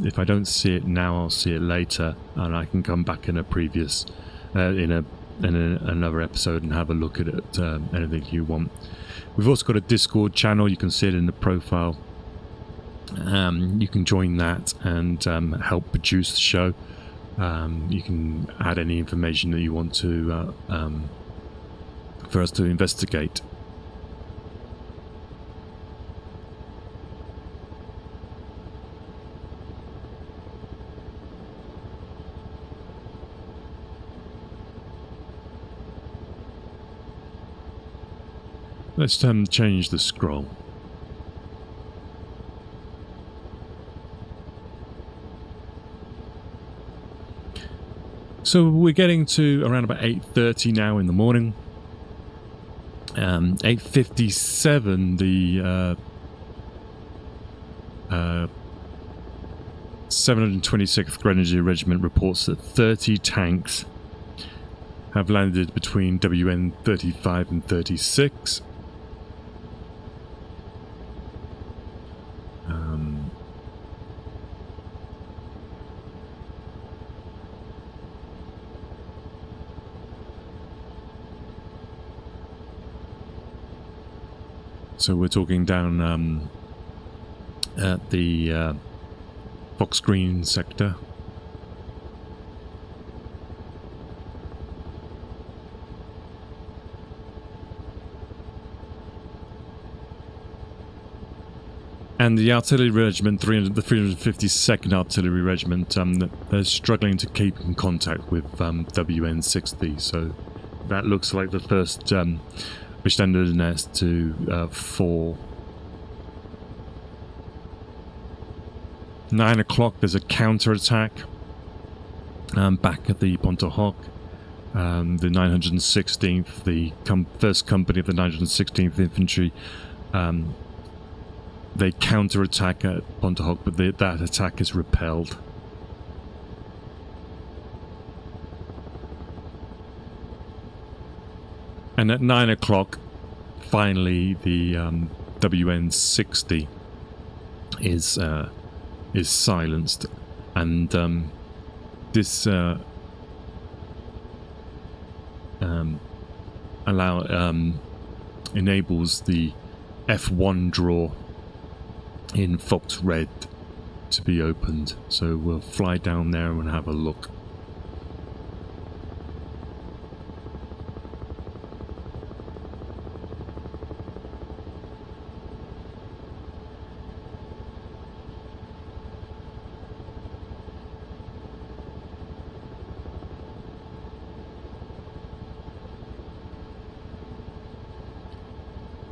Speaker 1: if I don't see it now. I'll see it later, and I can come back in a previous, in another episode and have a look at it. Anything you want. We've also got a Discord channel. You can see it in the profile. You can join that and help produce the show. You can add any information that you want to for us to investigate. Let's change the scroll. So we're getting to around about 8:30 now in the morning. 8:57, the 726th Grenadier Regiment reports that 30 tanks have landed between WN 35 and 36. So we're talking down at the Fox Green sector. And the artillery regiment, the 352nd Artillery Regiment, they're struggling to keep in contact with WN 60. So that looks like the first Bestandenes to fall. 9 o'clock, there's a counter-attack back at the Pointe du Hoc. The 916th, the first company of the 916th Infantry, they counter-attack at Pointe du Hoc, but that attack is repelled. And at 9 o'clock, finally, the WN 60 is silenced, and this enables the F1 draw in Fox Red to be opened. So we'll fly down there and have a look.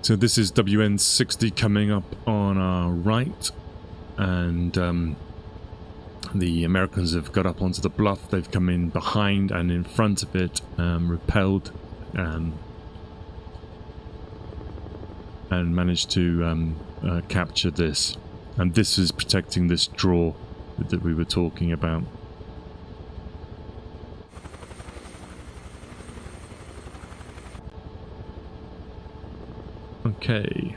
Speaker 1: So this is WN 60 coming up on our right, and the Americans have got up onto the bluff. They've come in behind and in front of it, repelled, and managed to capture this. And this is protecting this draw that we were talking about. Okay.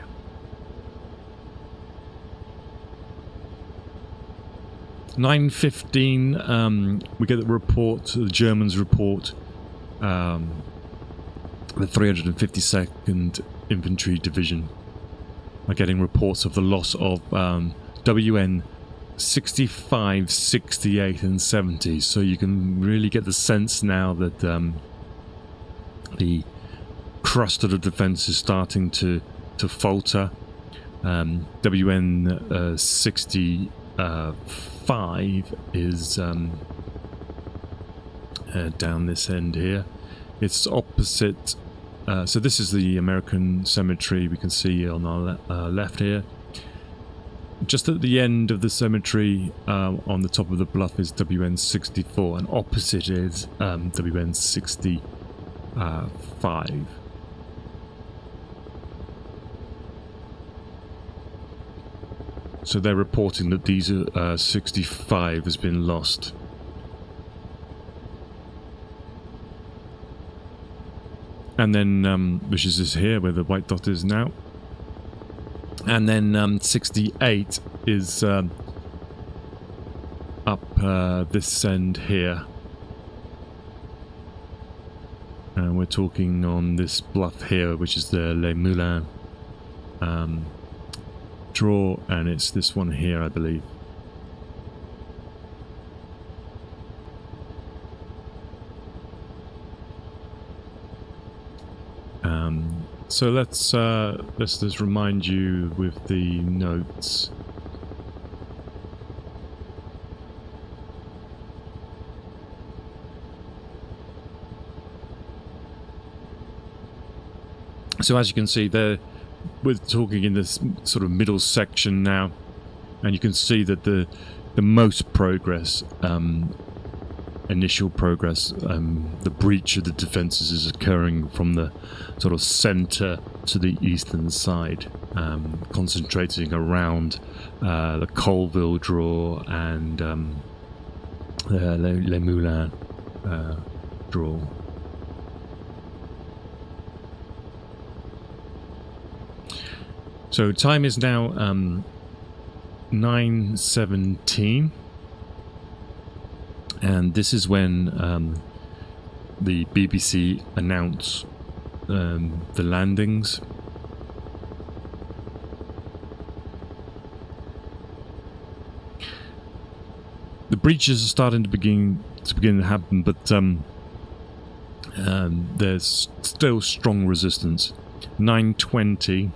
Speaker 1: (9:15). We get the report. The Germans report. The 352nd Infantry Division are getting reports of the loss of WN 65, 68, and 70. So you can really get the sense now that the crust of the defense is starting to falter. WN 65 is down this end here. It's opposite. So this is the American cemetery we can see on our left here. Just at the end of the cemetery, on the top of the bluff, is WN 64, and opposite is WN 65. So they're reporting that these 65 has been lost. And then, which is this here, where the white dot is now. And then 68 is up this end here. And we're talking on this bluff here, which is the Les Moulins draw, and it's this one here, I believe. So let's just remind you with the notes. So as you can see there, we're talking in this sort of middle section now, and you can see that the most progress, initial progress, the breach of the defences is occurring from the sort of centre to the eastern side, concentrating around the Colville Draw and Les Moulins Draw. So time is now 9:17, and this is when the BBC announce the landings. The breaches are starting to begin to happen, but there's still strong resistance. 9:20.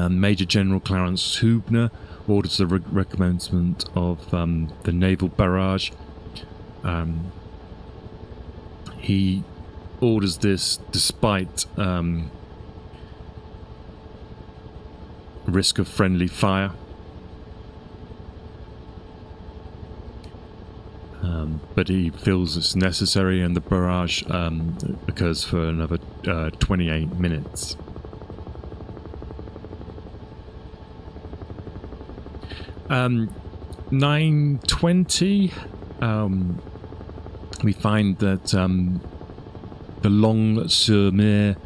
Speaker 1: Major General Clarence Hubner orders the recommencement of the naval barrage. He orders this despite risk of friendly fire. But he feels it's necessary, and the barrage occurs for another 28 minutes. 9:20, we find that the Longues-sur-Mer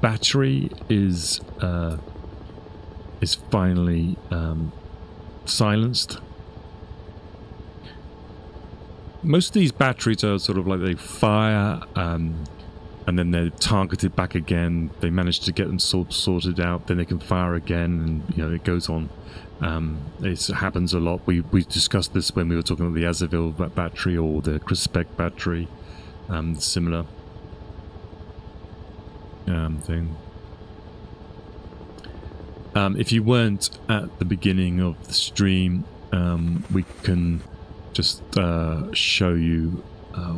Speaker 1: battery is finally silenced. Most of these batteries are sort of like they fire and then they're targeted back again. They manage to get them sorted out, then they can fire again, and it goes on. It happens a lot. We discussed this when we were talking about the Azaville battery or the Crispec battery, similar thing. If you weren't at the beginning of the stream, we can just show you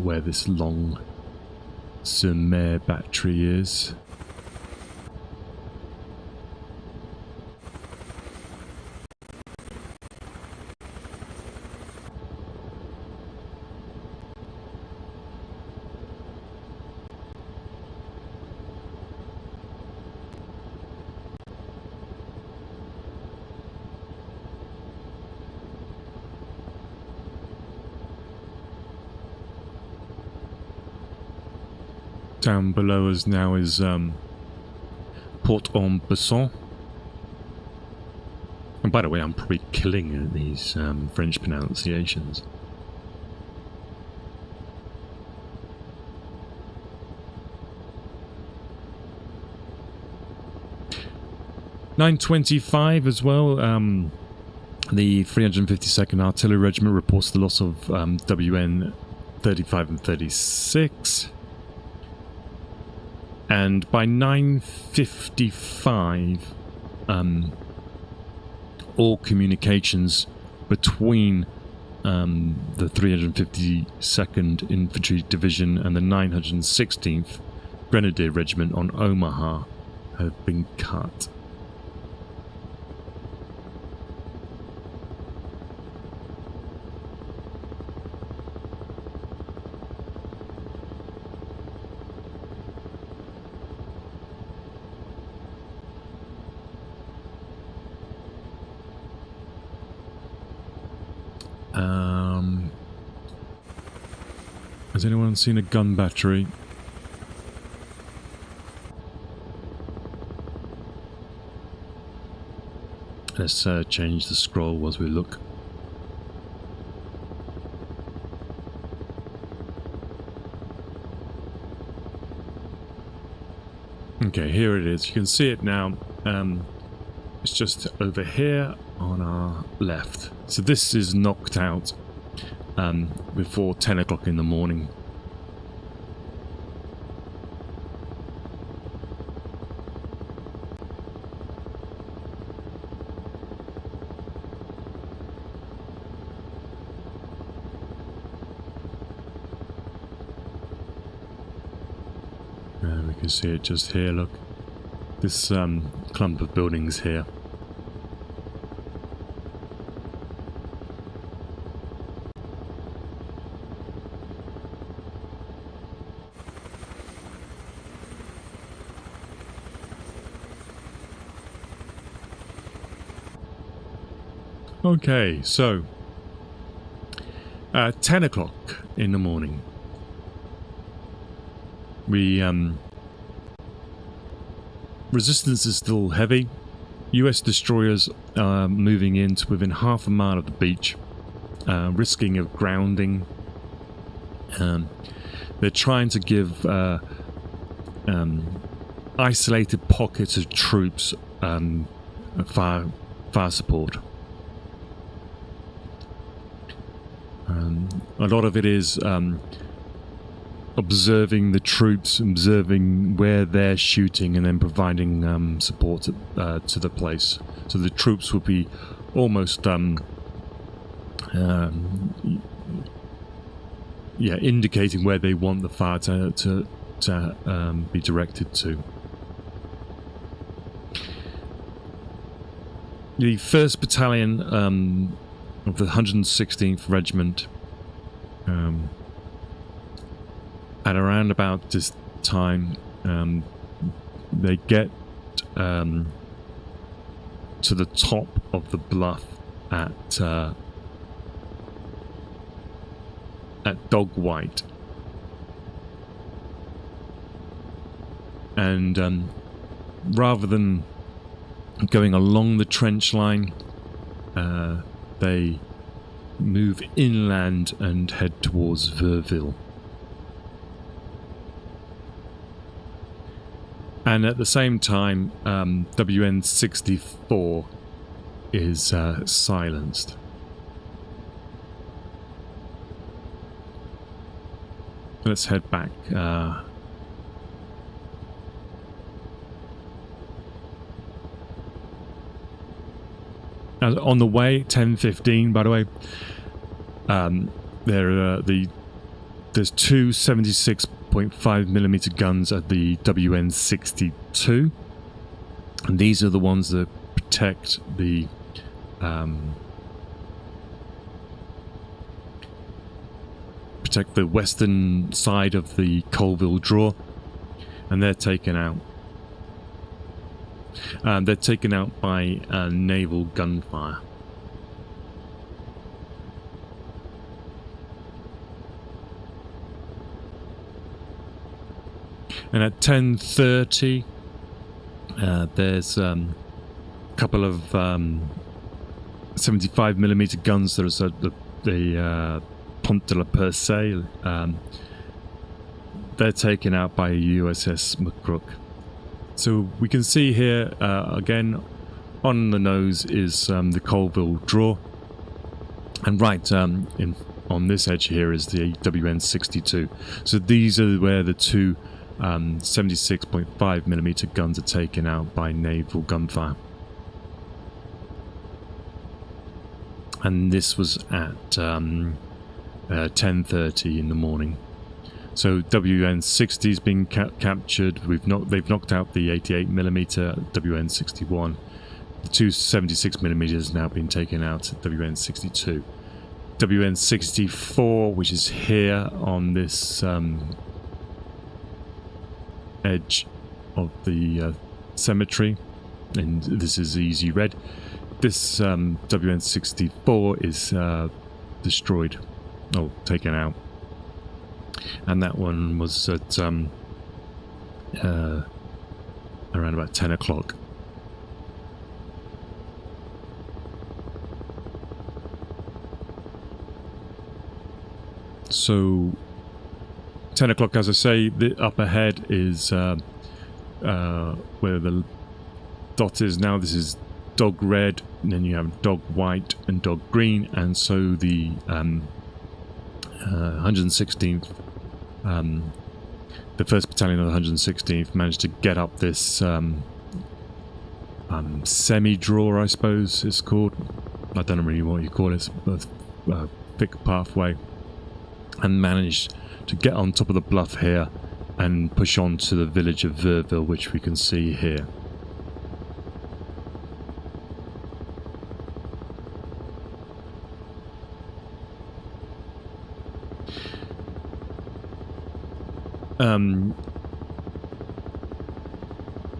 Speaker 1: where this Longues-sur-Mer battery is. Down below us now is Port-en-Besson. And by the way, I'm probably killing these French pronunciations. (9:25) as well. The 352nd Artillery Regiment reports the loss of WN 35 and 36. And by 9:55, all communications between the 352nd Infantry Division and the 916th Grenadier Regiment on Omaha have been cut. Has anyone seen a gun battery? Let's change the scroll as we look. Okay, here it is. You can see it now. It's just over here on our left. So this is knocked out before 10 o'clock in the morning. We can see it just here, look. this clump of buildings here. Okay, so 10 o'clock in the morning. Resistance is still heavy. US destroyers are moving in to within half a mile of the beach, risking of grounding. They're trying to give isolated pockets of troops fire support. A lot of it is observing the troops, observing where they're shooting, and then providing support to the place. So the troops will be almost indicating where they want the fire to be directed to. The 1st Battalion of the 116th Regiment, at around about this time, they get to the top of the bluff at Dog White, and rather than going along the trench line, they move inland and head towards Verville. And at the same time, WN-64 is silenced. Let's head back. On the way, 10:15, by the way, there's two 76.5mm guns at the WN-62, and these are the ones that protect the western side of the Colville Draw, and they're taken out. They're taken out by naval gunfire. And at 10:30, there's a couple of 75mm guns that are at the Pointe du Hoc. They're taken out by USS McCrook. So we can see here, again, on the nose is the Colville Draw. And right on this edge here is the WN-62. So these are where the two 76.5mm guns are taken out by naval gunfire. And this was at 10:30 in the morning. So WN-60's been captured. They've knocked out the 88mm WN-61. The two 76mm has now been taken out at WN-62. WN-64, which is here on this edge of the cemetery, and this is easy red. This WN-64 is destroyed, or taken out. And that one was at around about 10 o'clock. So 10 o'clock, as I say, up ahead is where the dot is now. This is dog red, and then you have dog white and dog green, and so the 116th, the 1st Battalion of the 116th managed to get up this semi-draw, I suppose it's called. I don't know really what you call it. It's a thick pathway, and managed to get on top of the bluff here and push on to the village of Verville, which we can see here.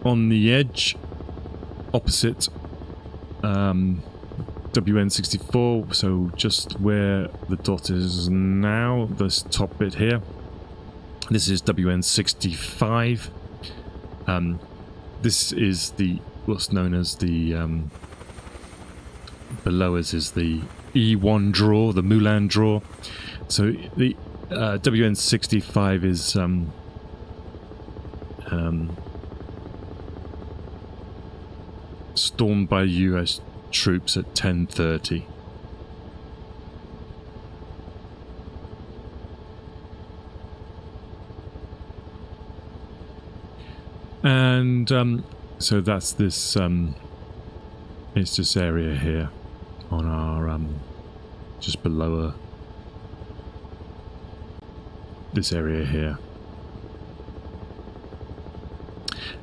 Speaker 1: on the edge opposite WN64, so just where the dot is now, this top bit here. This is WN65. This is the what's known as the below us is the E1 draw, the Moulin draw. So the WN65 is stormed by US troops at 10:30. And so that's this it's this area here on our just below this area here.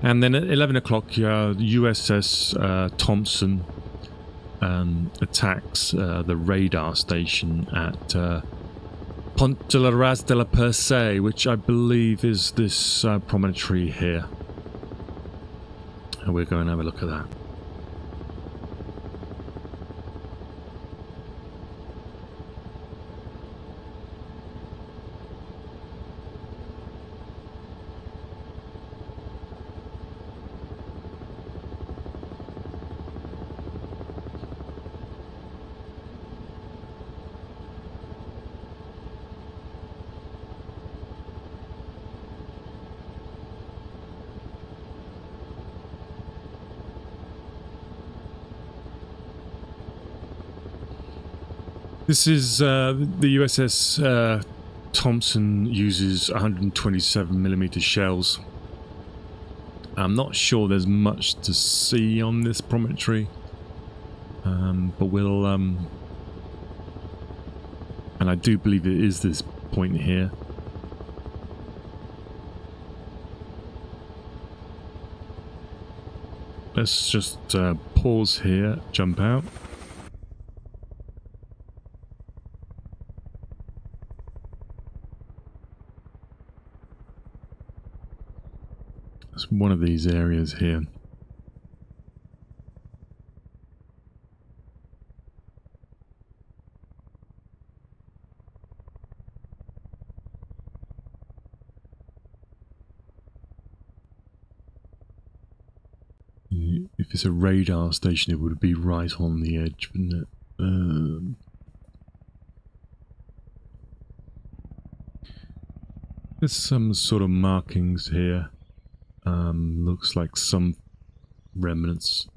Speaker 1: And then at 11 o'clock, USS Thompson attacks the radar station at Pointe de la Percée, which I believe is this promontory here. And we're going to have a look at that. This is the USS Thompson uses 127mm shells. I'm not sure there's much to see on this promontory, but we'll and I do believe it is this point here. Let's just pause here, jump out. It's one of these areas here. If it's a radar station, it would be right on the edge, wouldn't it? There's some sort of markings here. Looks like some remnants.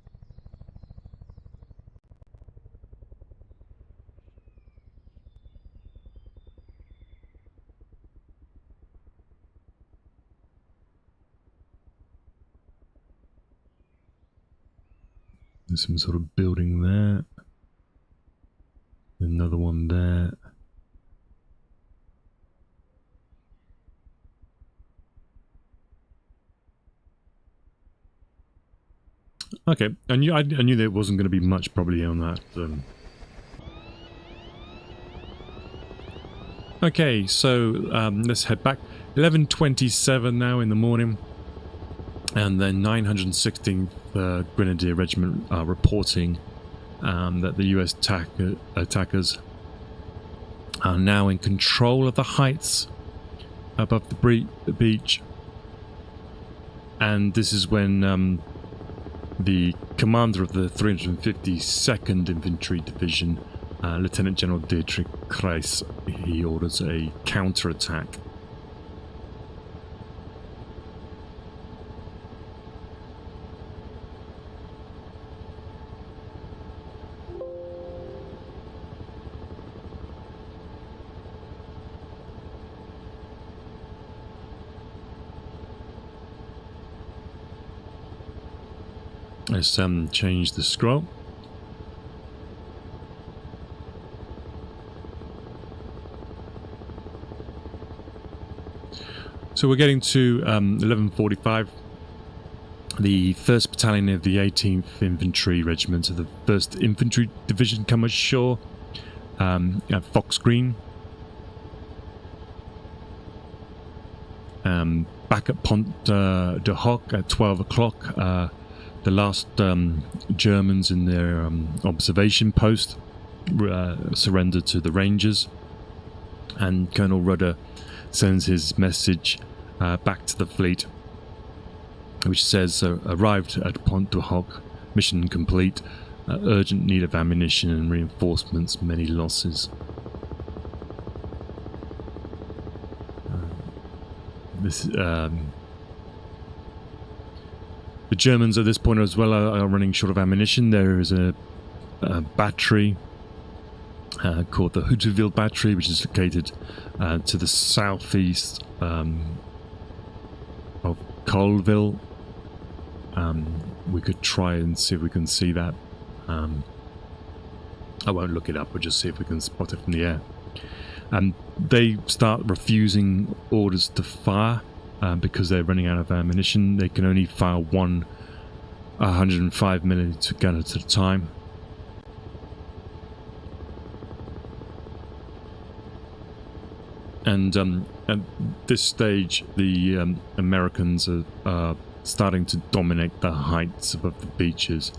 Speaker 1: There's some sort of building there. Another one there. Okay, I knew there wasn't going to be much probably on that. Okay, so let's head back. 11:27 now in the morning, and then 916th Grenadier Regiment are reporting that the US attackers are now in control of the heights above the beach, and this is when the commander of the 352nd Infantry Division, Lieutenant General Dietrich Kreis, he orders a counterattack. Let's change the scroll. So we're getting to 11:45. The 1st Battalion of the 18th Infantry Regiment of the 1st Infantry Division come ashore at Fox Green. Back at Pointe du Hoc at 12 o'clock, the last Germans in their observation post surrendered to the Rangers, and Colonel Rudder sends his message back to the fleet, which says, arrived at Pointe du Hoc, mission complete, urgent need of ammunition and reinforcements, many losses. The Germans at this point as well are running short of ammunition. There is a battery called the Huteville battery, which is located to the southeast of Colville. We could try and see if we can see that. I won't look it up, we'll just see if we can spot it from the air. And they start refusing orders to fire because they're running out of ammunition. They can only fire one 105mm gun at a time. And at this stage, the Americans are starting to dominate the heights above the beaches.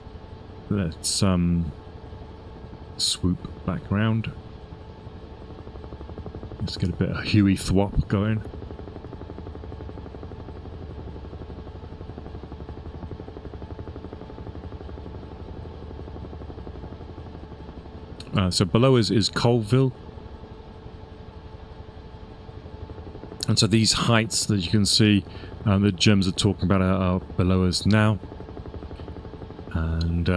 Speaker 1: Let's swoop back around. Let's get a bit of Huey thwop going. So below us is Colville. And so these heights that you can see, the Germans are talking about are below us now. And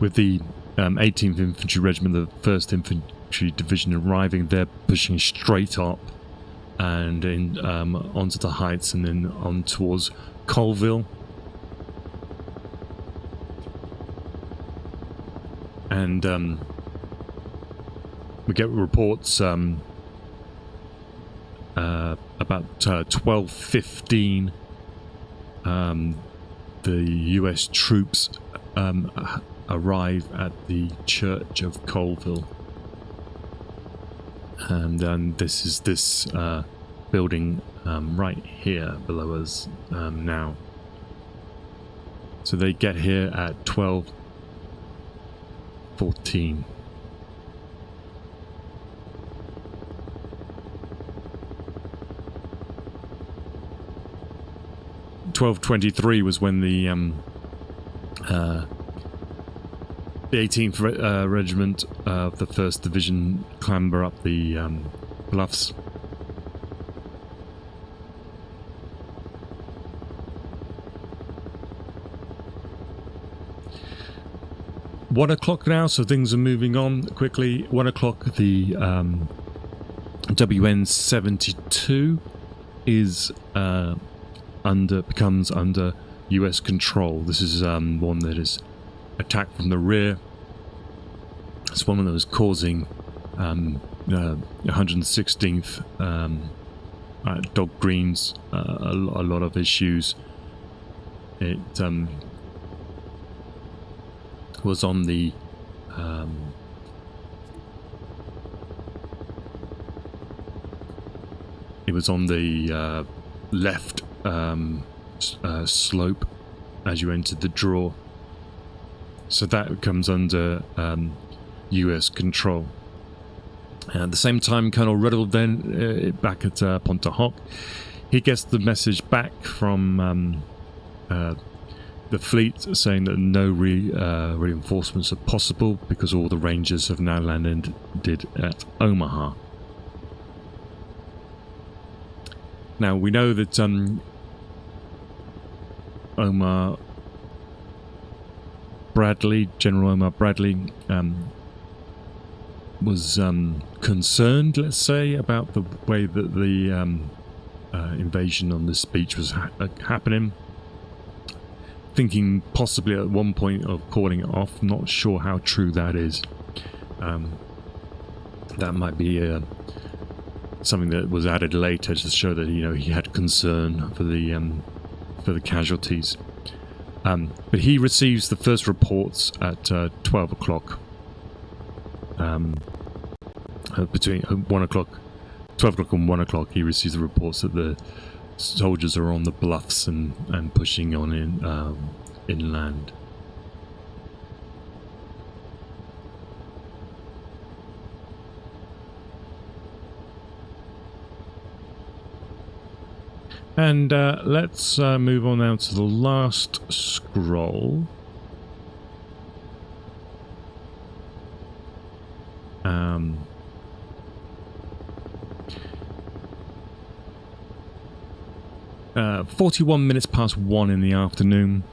Speaker 1: with the 18th Infantry Regiment, the 1st Infantry Division arriving, they're pushing straight up and in onto the heights and then on towards Colville. And we get reports about 12:15. The US troops arrive at the church of Colville, and this is this building right here below us now. So they get here at 12:14. .23 was when the 18th Regiment of the 1st Division clamber up the bluffs. One o'clock now, so things are moving on quickly. 1 o'clock, the WN 72 is becomes under US control. This is one that is attacked from the rear. It's one that was causing 116th Dog Greens a lot of issues. It was on the left slope as you entered the draw, so that comes under US control. At the same time, Colonel Riddle then back at Pointe du Hoc, he gets the message back from the fleet saying that no reinforcements are possible because all the Rangers have now landed at Omaha. Now we know that General Omar Bradley was concerned, let's say, about the way that the invasion on this beach was happening, thinking possibly at one point of calling it off. Not sure how true that is. That might be something that was added later to show that he had concern for the casualties. But he receives the first reports at 12 o'clock. Between 1 o'clock, 12 o'clock and 1 o'clock, he receives the reports that the soldiers are on the bluffs and pushing on inland. And let's move on now to the last scroll. 41 minutes past 1 in the afternoon.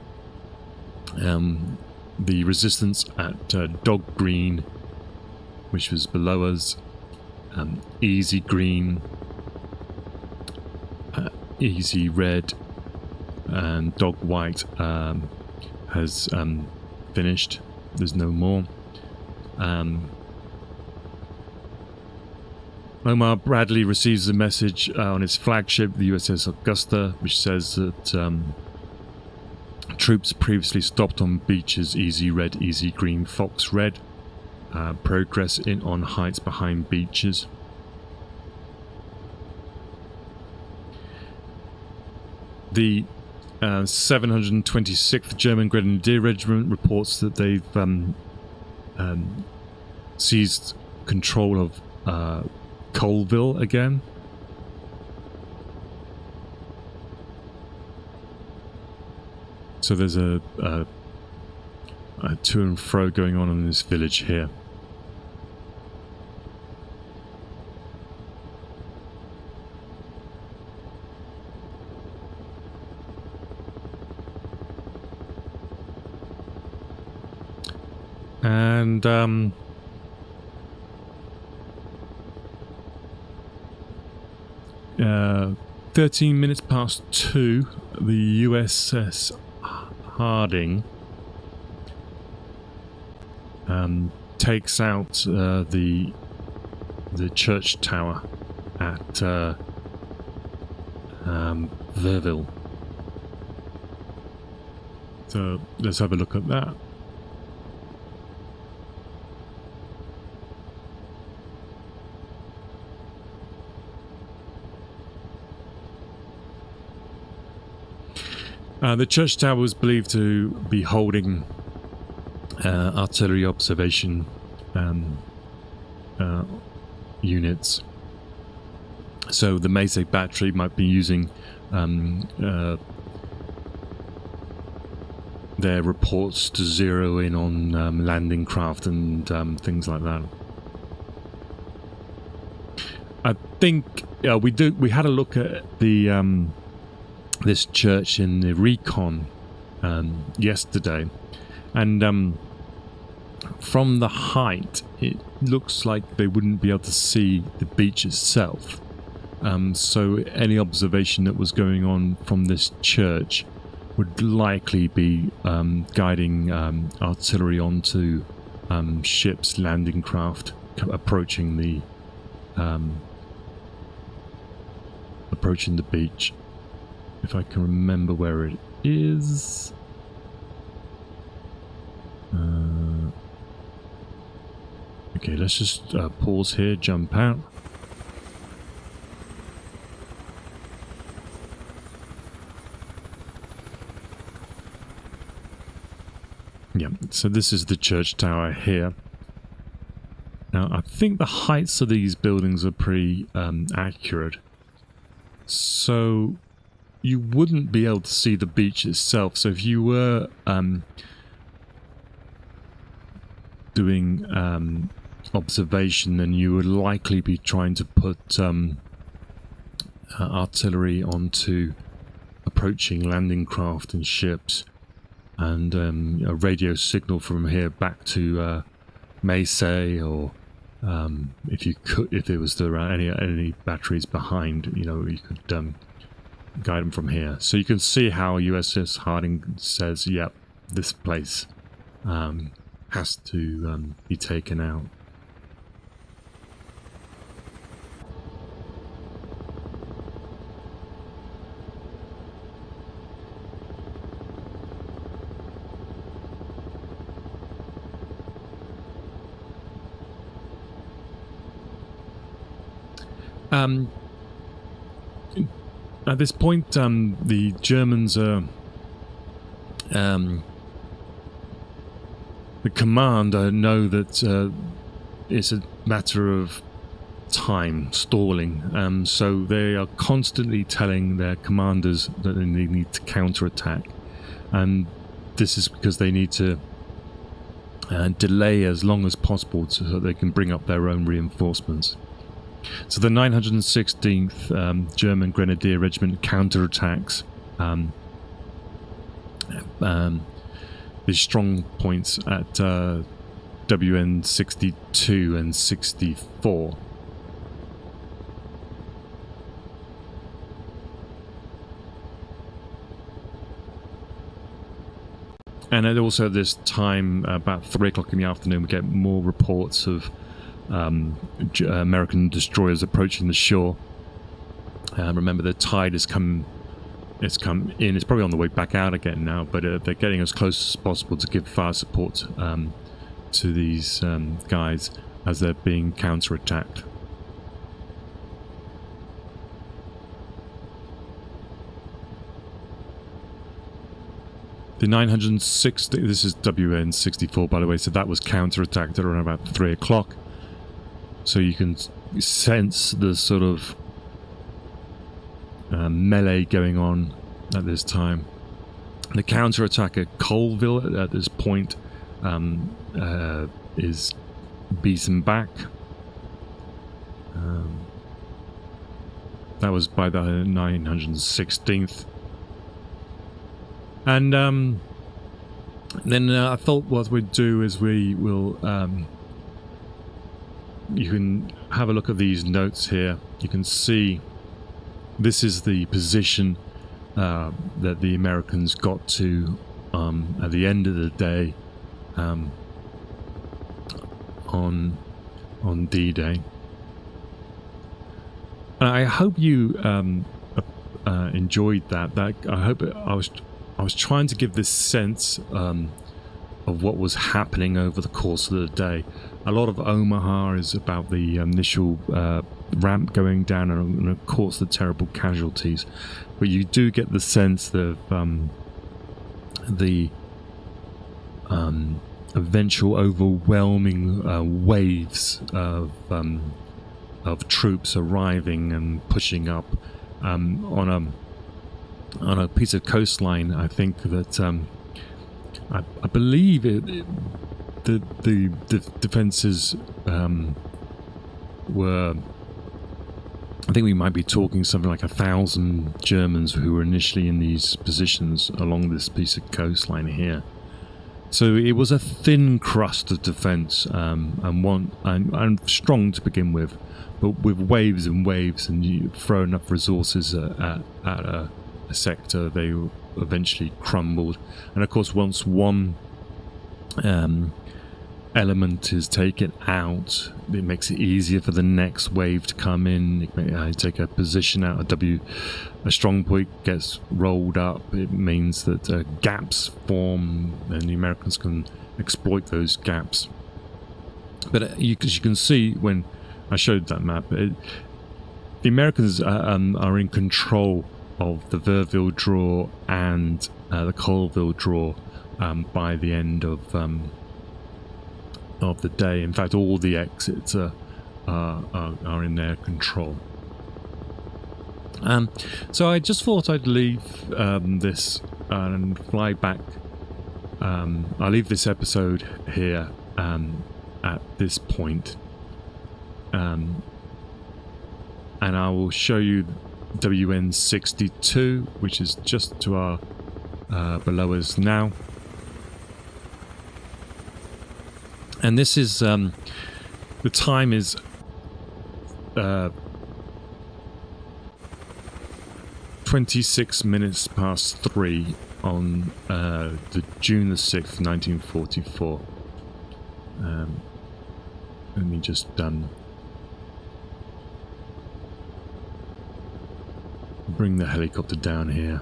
Speaker 1: The resistance at Dog Green, which was below us, Easy Green, Easy Red, and Dog White has finished. There's no more. Omar Bradley receives a message on his flagship, the USS Augusta, which says that troops previously stopped on beaches Easy Red, Easy Green, Fox Red. Progress on heights behind beaches. The 726th German Grenadier Regiment reports that they've seized control of Colville again. So there's a to and fro going on in this village here. And 13 minutes past 2, the USS Harding takes out the church tower at Verville. So let's have a look at that. The church tower was believed to be holding artillery observation units. So the Mesa battery might be using their reports to zero in on landing craft and things like that. I think we had a look at the this church in the recon yesterday, and from the height it looks like they wouldn't be able to see the beach itself, so any observation that was going on from this church would likely be guiding artillery onto ships, landing craft approaching the beach. If I can remember where it is. Okay, let's just pause here, jump out. Yeah, so this is the church tower here. Now, I think the heights of these buildings are pretty accurate. So you wouldn't be able to see the beach itself. So if you were doing observation, then you would likely be trying to put artillery onto approaching landing craft and ships, and a radio signal from here back to Mesa, or if there was any batteries behind, you could guide them from here. So you can see how USS Harding says, yep, this place has to be taken out. At this point, the Germans are... the commander know that it's a matter of time, stalling. So they are constantly telling their commanders that they need to counterattack. And this is because they need to delay as long as possible so that they can bring up their own reinforcements. So the 916th German Grenadier Regiment counterattacks the strong points at WN 62 and 64. And also at this time, about 3 o'clock in the afternoon, we get more reports of American destroyers approaching the shore. Remember, the tide has come in. It's probably on the way back out again now, but they're getting as close as possible to give fire support to these guys as they're being counterattacked. The 960, this is WN 64 by the way, so that was counterattacked at around about 3 o'clock. So you can sense the sort of melee going on at this time. The counterattack at Colville at this point is beaten back. That was by the 916th. And then I thought what we'd do is we will... you can have a look at these notes here. You can see this is the position that the Americans got to at the end of the day on D-Day. And I hope you enjoyed that. I was trying to give this sense of what was happening over the course of the day. A lot of Omaha is about the initial ramp going down and of course the terrible casualties. But you do get the sense of the eventual overwhelming waves of troops arriving and pushing up on a piece of coastline. I think that I believe the defences were. I think we might be talking something like 1,000 Germans who were initially in these positions along this piece of coastline here. So it was a thin crust of defence, and strong to begin with, but with waves and waves, and you throw enough resources at a sector, they eventually crumbled. And of course, once one element is taken out, it makes it easier for the next wave to come in. Take a position out, a strong point gets rolled up. It means that gaps form, and the Americans can exploit those gaps. But as you can see when I showed that map, the Americans are in control of the Verville Draw and the Colville Draw by the end of the day. In fact, all the exits are in their control. So I just thought I'd leave this and fly back. I'll leave this episode here at this point, and I will show you WN 62, which is just to our below us now. And this is the time is 26 minutes past 3 on the June the 6th, 1944. Let me just bring the helicopter down here.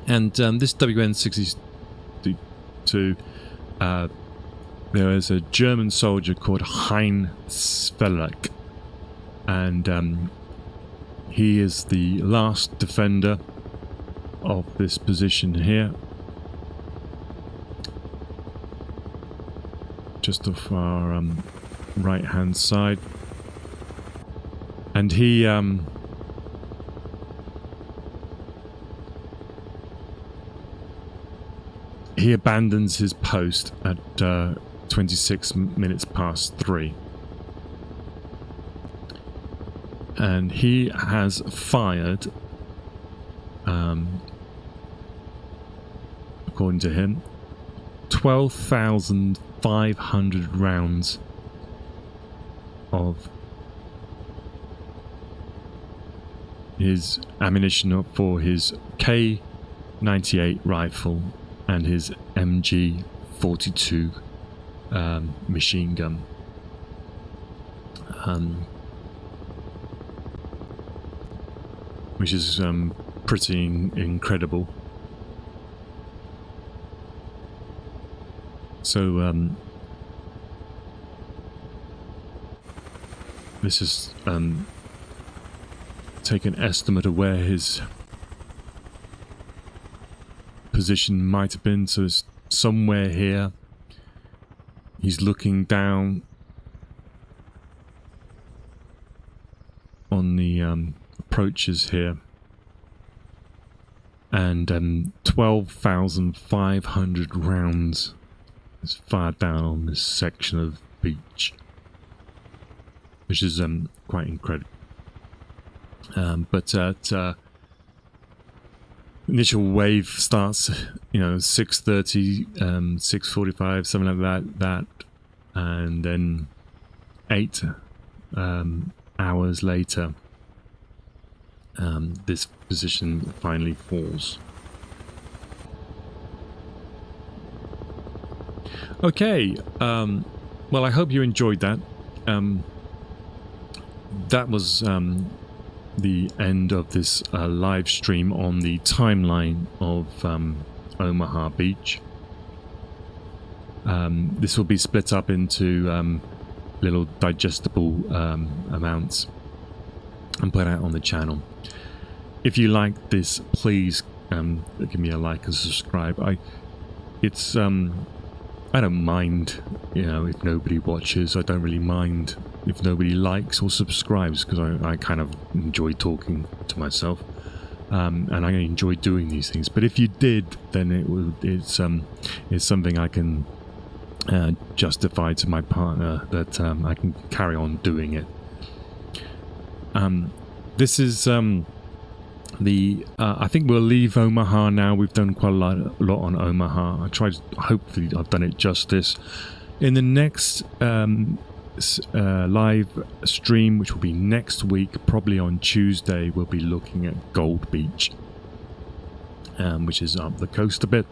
Speaker 1: And this WN 62, there is a German soldier called Heinz Spelek, and he is the last defender of this position here, just off our right hand side, and he abandons his post at 26 minutes past 3. And he has fired, according to him, 12,500 rounds of his ammunition for his K98 rifle and his MG42 machine gun. Which is pretty incredible. So this is take an estimate of where his position might have been. So it's somewhere here. He's looking down on the approaches here, and 12,500 rounds is fired down on this section of beach, which is quite incredible. But at initial wave starts, 6:30, 6:45, something like that, and then 8 hours later, this position finally falls. Okay, well, I hope you enjoyed that. That was the end of this live stream on the timeline of Omaha Beach. This will be split up into little digestible amounts and put out on the channel. If you like this, please give me a like and subscribe. I don't mind, if nobody watches. I don't really mind if nobody likes or subscribes, because I kind of enjoy talking to myself, and I enjoy doing these things. But if you did, then it's something I can justify to my partner that I can carry on doing it. This is I think we'll leave Omaha now. We've done quite a lot on Omaha. Hopefully I've done it justice. In the next live stream, which will be next week, probably on Tuesday, we'll be looking at Gold Beach, which is up the coast a bit.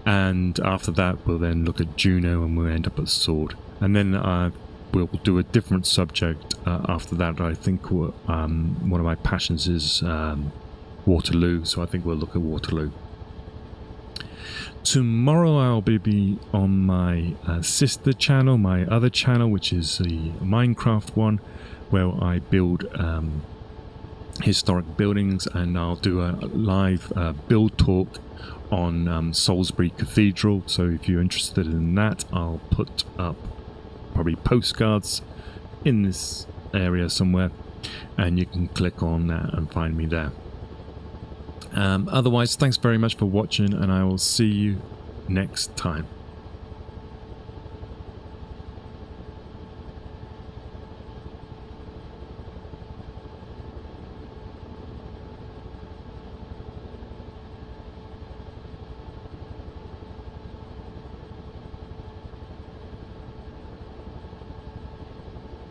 Speaker 1: And after that, we'll then look at Juneau, and we'll end up at Sword. And then we'll do a different subject after that. I think one of my passions is Waterloo, so I think we'll look at Waterloo. Tomorrow I'll be on my sister channel, my other channel, which is the Minecraft one, where I build historic buildings, and I'll do a live build talk on Salisbury Cathedral. So if you're interested in that, I'll put up probably postcards in this area somewhere, and you can click on that and find me there. Otherwise, thanks very much for watching, and I will see you next time.